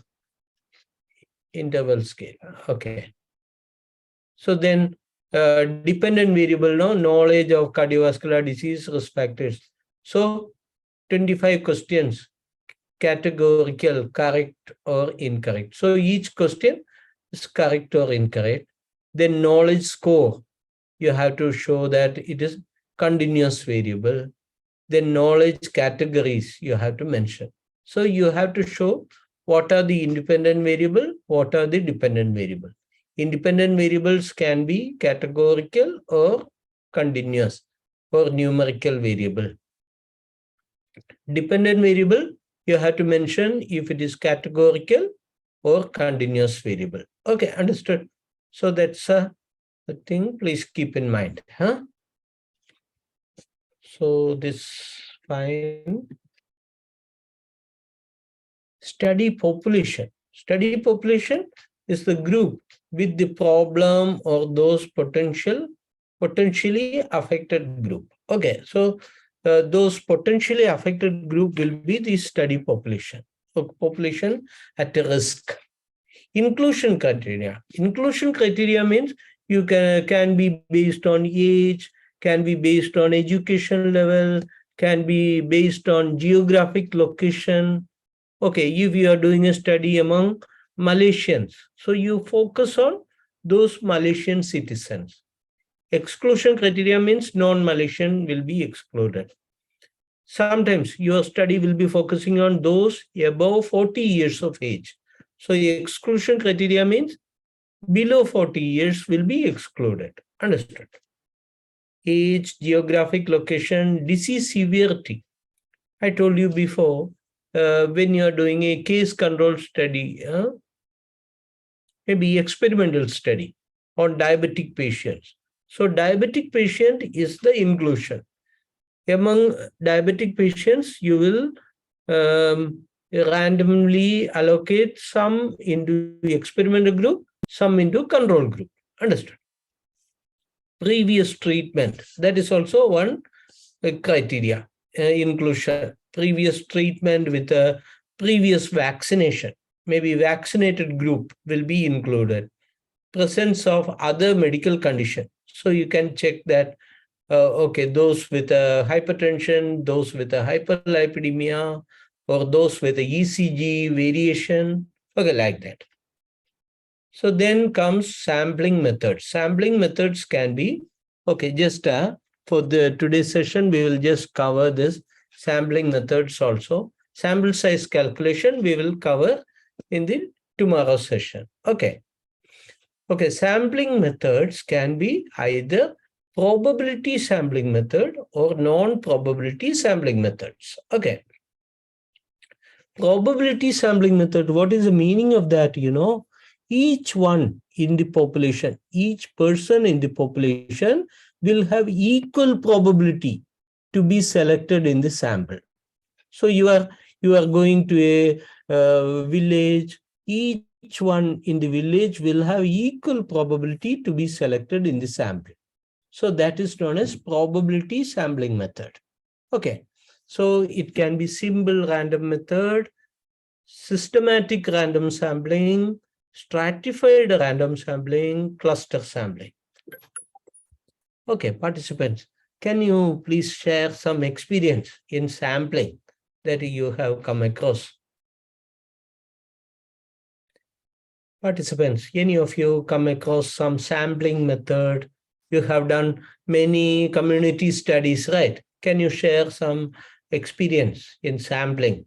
Interval scale. Okay. So then dependent variable, no knowledge of cardiovascular disease risk factors. So 25 questions, categorical, correct or incorrect. So each question is correct or incorrect. Then knowledge score, you have to show that it is continuous variable. Then knowledge categories you have to mention. So you have to show what are the independent variable, what are the dependent variable. Independent variables can be categorical or continuous or numerical variable. Dependent variable, you have to mention if it is categorical or continuous variable. Okay, understood. So that's a thing, please keep in mind. So this fine. Study population. Study population is the group with the problem or those potentially affected group. Okay, so those potentially affected group will be the study population. So population at risk. Inclusion criteria. Inclusion criteria means you can be based on age, can be based on education level, can be based on geographic location. Okay, if you are doing a study among Malaysians, so you focus on those Malaysian citizens. Exclusion criteria means non-Malaysian will be excluded. Sometimes your study will be focusing on those above 40 years of age. So exclusion criteria means below 40 years will be excluded. Understood? Age, geographic location, disease severity. I told you before, when you are doing a case control study, maybe experimental study on diabetic patients. So diabetic patient is the inclusion. Among diabetic patients, you will randomly allocate some into the experimental group, some into control group. Understood? Previous treatment, that is also one criteria, inclusion. Previous treatment with a previous vaccination, maybe vaccinated group will be included. Presence of other medical condition. So you can check that, okay, those with hypertension, those with a hyperlipidemia, or those with a ECG variation, okay, like that. So then comes sampling methods. Sampling methods can be, okay, just for the today's session, we will just cover this sampling methods also. Sample size calculation, we will cover in the tomorrow's session. Okay. Okay, sampling methods can be either probability sampling method or non-probability sampling methods. Okay. Probability sampling method, what is the meaning of that? You know, each one in the population, each person in the population will have equal probability to be selected in the sample. So you are going to a village, each one in the village will have equal probability to be selected in the sample. So that is known as probability sampling method. Okay. So it can be simple random method, systematic random sampling, stratified random sampling, cluster sampling. Okay, participants, can you please share some experience in sampling that you have come across? Participants, any of you come across some sampling method? You have done many community studies, right? Can you share some experience in sampling?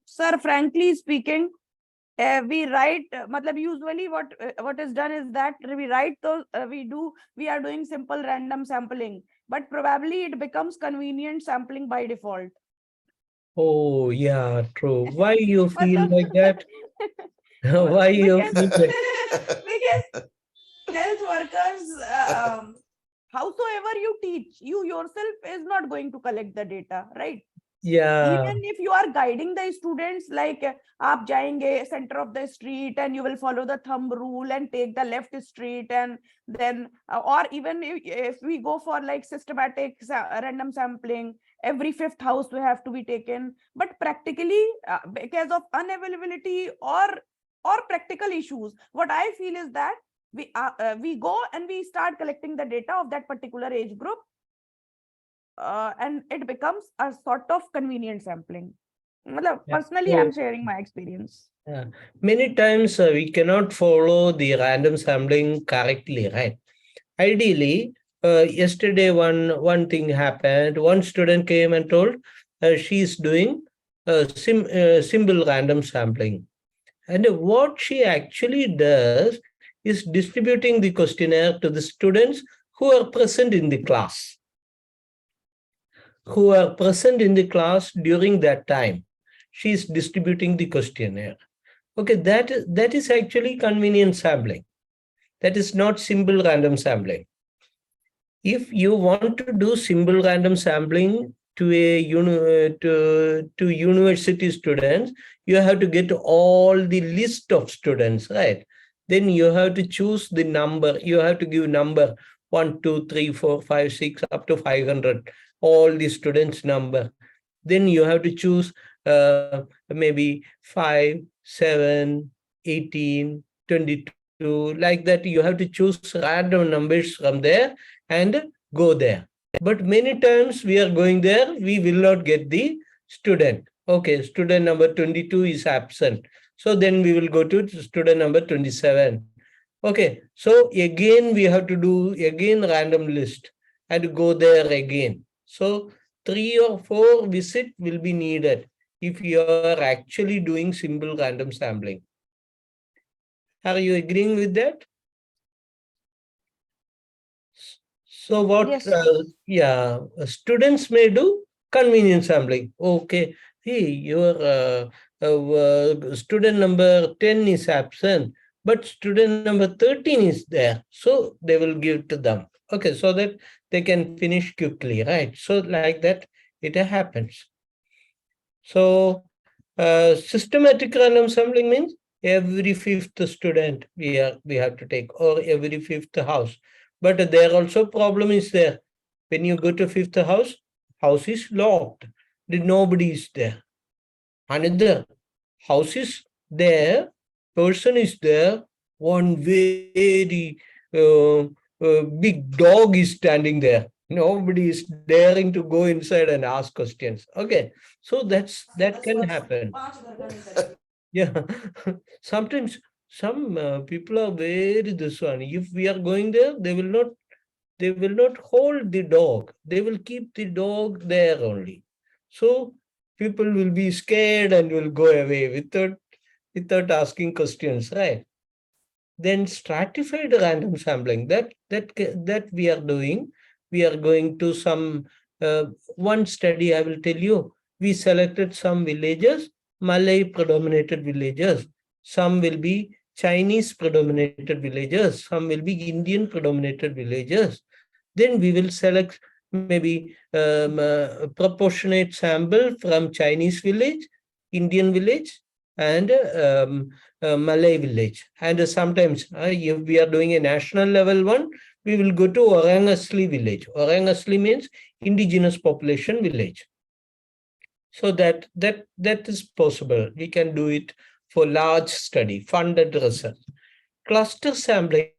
Sir, frankly speaking, we write, matlab usually what is done is that we write those, we are doing simple random sampling, but probably it becomes convenient sampling by default. Oh, yeah, true. Why you feel Matlab- like that? Why you feel because, that? because health workers, howsoever you teach, you yourself is not going to collect the data, right? Yeah, Even if you are guiding the students, like aap jayenge center of the street and you will follow the thumb rule and take the left street, and then or even if we go for like systematic random sampling, every fifth house we have to be taken, but practically because of unavailability or practical issues, what I feel is that we go and we start collecting the data of that particular age group, and it becomes a sort of convenient sampling. Matlab, Yeah. personally, I'm sharing my experience. yeah. Many times we cannot follow the random sampling correctly, right? Ideally, yesterday one thing happened. One student came and told she's doing simple random sampling. And what she actually does is distributing the questionnaire to the students who are present in the class. Who are present in the class during that time. She is distributing the questionnaire. Okay, that is actually convenient sampling. That is not simple random sampling. If you want to do simple random sampling to to university students, you have to get all the list of students, right? Then you have to choose the number. You have to give number 1, 2, 3, 4, 5, 6 up to 500. All the students' number. Then you have to choose maybe 5, 7, 18, 22, like that. You have to choose random numbers from there and go there. But many times we are going there, we will not get the student. Okay, student number 22 is absent. So then we will go to student number 27. Okay, so again we have to do again random list and go there again. So 3 or 4 visit will be needed if you are actually doing simple random sampling. Are you agreeing with that? So what, Yes. students may do convenience sampling. Okay, hey, your student number 10 is absent, but student number 13 is there. So they will give to them. Okay, so that they can finish quickly, right? So like that, it happens. So systematic random sampling means every fifth student we have to take, or every fifth house. But there also problem is there. When you go to fifth house is locked. Nobody is there. Another house is there, person is there, one very big dog is standing there. Nobody is daring to go inside and ask questions. Okay, so that can happen. Yeah, sometimes some people are very this one. If we are going there, they will not hold the dog. They will keep the dog there only. So people will be scared and will go away without asking questions, right? Then stratified random sampling that we are doing. We are going to some one study. I will tell you. We selected some villages, Malay predominated villages. Some will be Chinese predominated villages. Some will be Indian predominated villages. Then we will select maybe proportionate sample from Chinese village, Indian village, and Malay village. And sometimes if we are doing a national level one, we will go to Orang Asli village. Orang Asli means indigenous population village. So that is possible. We can do it for large study, funded research. Cluster sampling,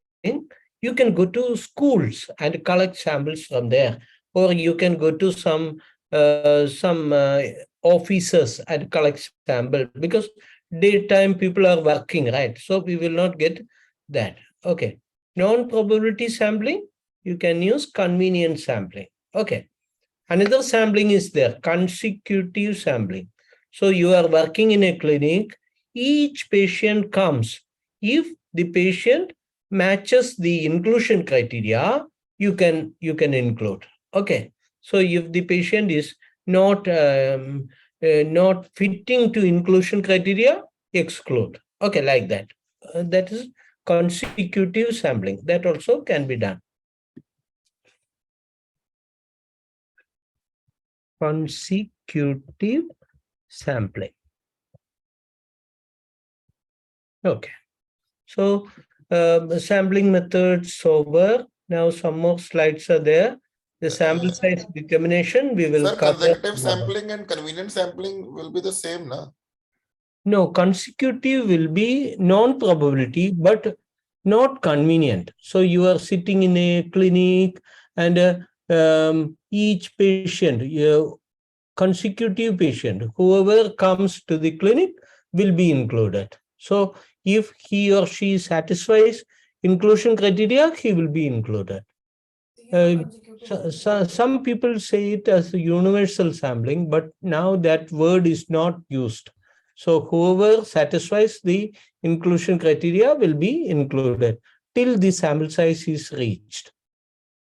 you can go to schools and collect samples from there, or you can go to some offices and collect sample, because daytime people are working, right? So we will not get that. Okay. Non-probability sampling, you can use convenient sampling. Okay. Another sampling is there, consecutive sampling. So you are working in a clinic, each patient comes. If the patient matches the inclusion criteria, you can include. Okay. So if the patient is not fitting to inclusion criteria, exclude. Okay, like that. That is consecutive sampling. That also can be done. Consecutive sampling. Okay. So sampling methods over. Now some more slides are there. The sample size determination we will Sir, cover. consecutive sampling and convenient sampling will be the same, na? No, consecutive will be non-probability, but not convenient. So you are sitting in a clinic and each patient, consecutive patient, whoever comes to the clinic will be included. So if he or she satisfies inclusion criteria, he will be included. Some people say it as a universal sampling, but now that word is not used. So whoever satisfies the inclusion criteria will be included till the sample size is reached.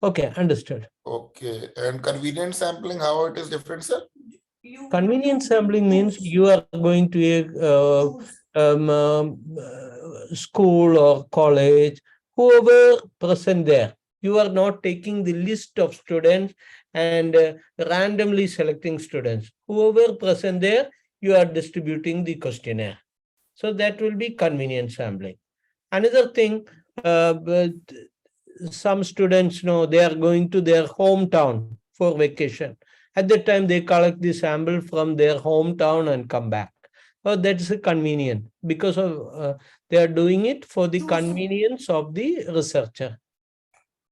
Okay, understood. Okay. And convenient sampling, how it is different, sir? Convenient sampling means you are going to a school or college, whoever present there. You are not taking the list of students and randomly selecting students. Whoever present there, you are distributing the questionnaire. So that will be convenient sampling. Another thing, some students know they are going to their hometown for vacation. At that time, they collect the sample from their hometown and come back. Oh, that's convenient because of they are doing it for the convenience of the researcher.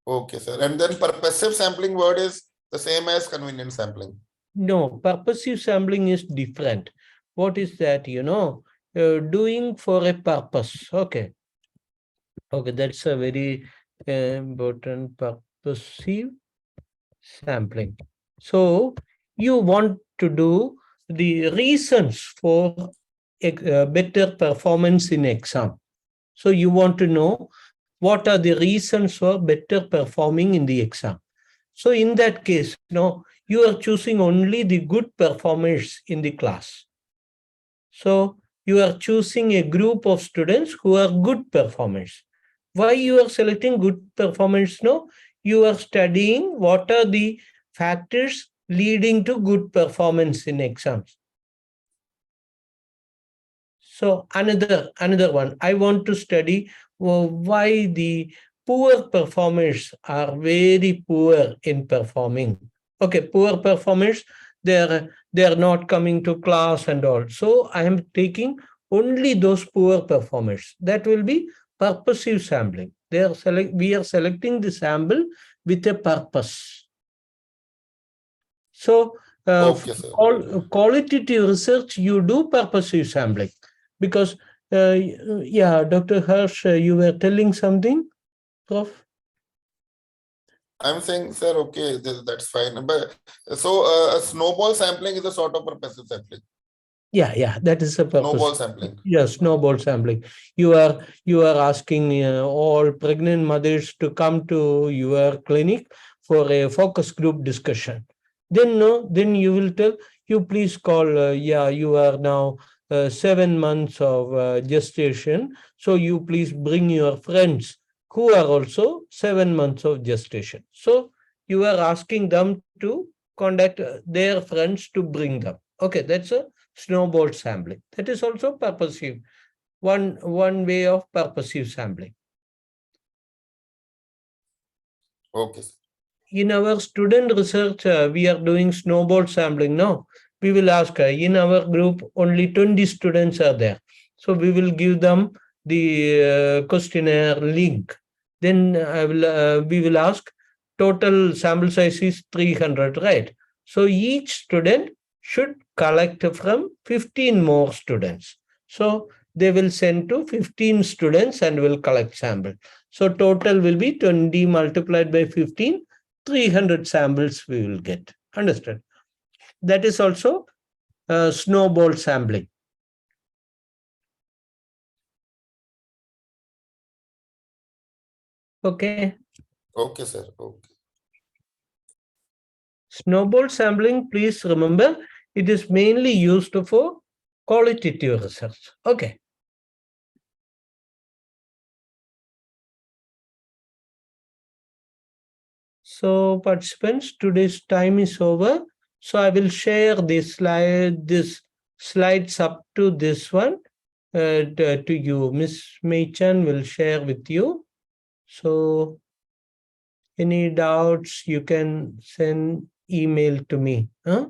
Okay, sir. And then purposive sampling word is the same as convenient sampling. No, purposive sampling is different. What is that? Doing for a purpose. Okay. Okay, that's a very important purposive sampling. So you want to do the reasons for a better performance in exam. So you want to know what are the reasons for better performing in the exam. So in that case, you are choosing only the good performers in the class. So you are choosing a group of students who are good performers. Why you are selecting good performers? No, you are studying what are the factors leading to good performance in exams. So another one, I want to study why the poor performers are very poor in performing. Okay, poor performers, they're not coming to class and all. So I am taking only those poor performers. That will be purposive sampling. We are selecting the sample with a purpose. So Okay, sir. qualitative research, you do purposive sampling. Because, yeah, Dr. Harsh, you were telling something, Prof? I'm saying, sir, okay, that's fine. But so a snowball sampling is a sort of purposive sampling. Yeah, that is a purpose. Snowball sampling. Yes, snowball sampling. You are asking all pregnant mothers to come to your clinic for a focus group discussion. Then you will tell, you please call, you are now 7 months of gestation. So you please bring your friends who are also 7 months of gestation. So you are asking them to contact their friends to bring them. Okay, that's a snowball sampling. That is also purposive. One way of purposive sampling. Okay, sir. In our student research, we are doing snowball sampling now. We will ask, in our group, only 20 students are there. So we will give them the questionnaire link. Then we will ask, total sample size is 300, right? So each student should collect from 15 more students. So they will send to 15 students and will collect sample. So total will be 20 multiplied by 15, 300 samples we will get. Understood? That is also snowball sampling. Okay. Okay, sir. Okay. Snowball sampling, please remember, it is mainly used for qualitative research. Okay. So participants, today's time is over. So I will share this slides up to this one to you. Miss Meichan will share with you. So any doubts, you can send email to me. Huh?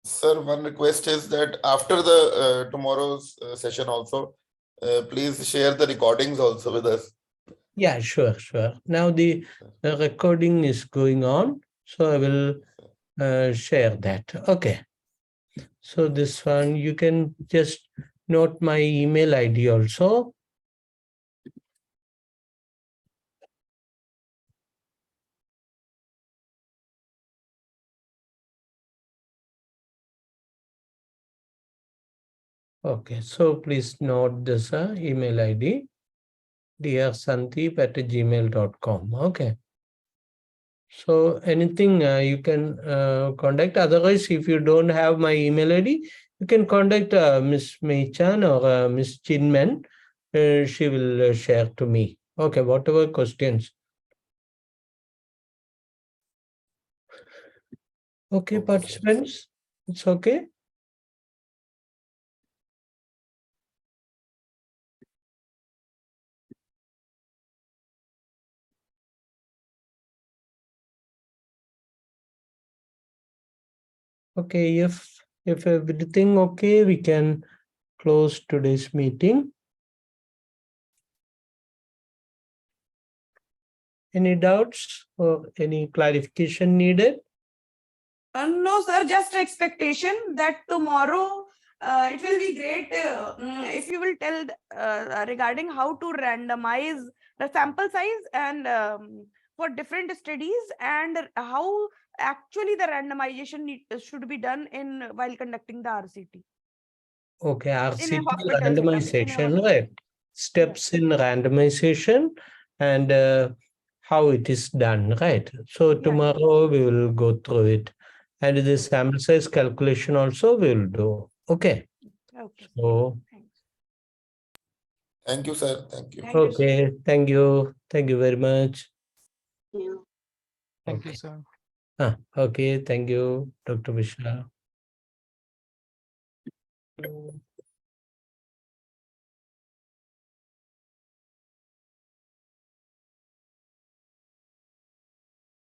Sir, one request is that after the tomorrow's session also, please share the recordings also with us. Yeah, sure. Now the recording is going on. So I will share that. Okay. So this one, you can just note my email ID also. Okay, so please note this email ID, drsandeep@gmail.com. Okay. So anything you can contact. Otherwise, if you don't have my email ID, you can contact Miss Meichan or Miss Chinman. She will share to me. Okay, whatever questions. Okay, Okay, sir. participants, it's okay. Okay, if everything okay, we can close today's meeting. Any doubts or any clarification needed? No, sir, just expectation that tomorrow it will be great if you will tell regarding how to randomize the sample size and for different studies and how actually the randomization should be done in while conducting the RCT. Okay, RCT hospital setup, in a randomization, hospital. right? Steps in randomization and how it is done, right? So tomorrow we will go through it. And the sample size calculation also we will do. Okay. Okay. So, Thanks. Thank you, sir. Thank you. Thank you, sir. okay, thank you. Thank you very much. You. Thank you, Okay. sir. Okay, thank you, Dr. Vishal.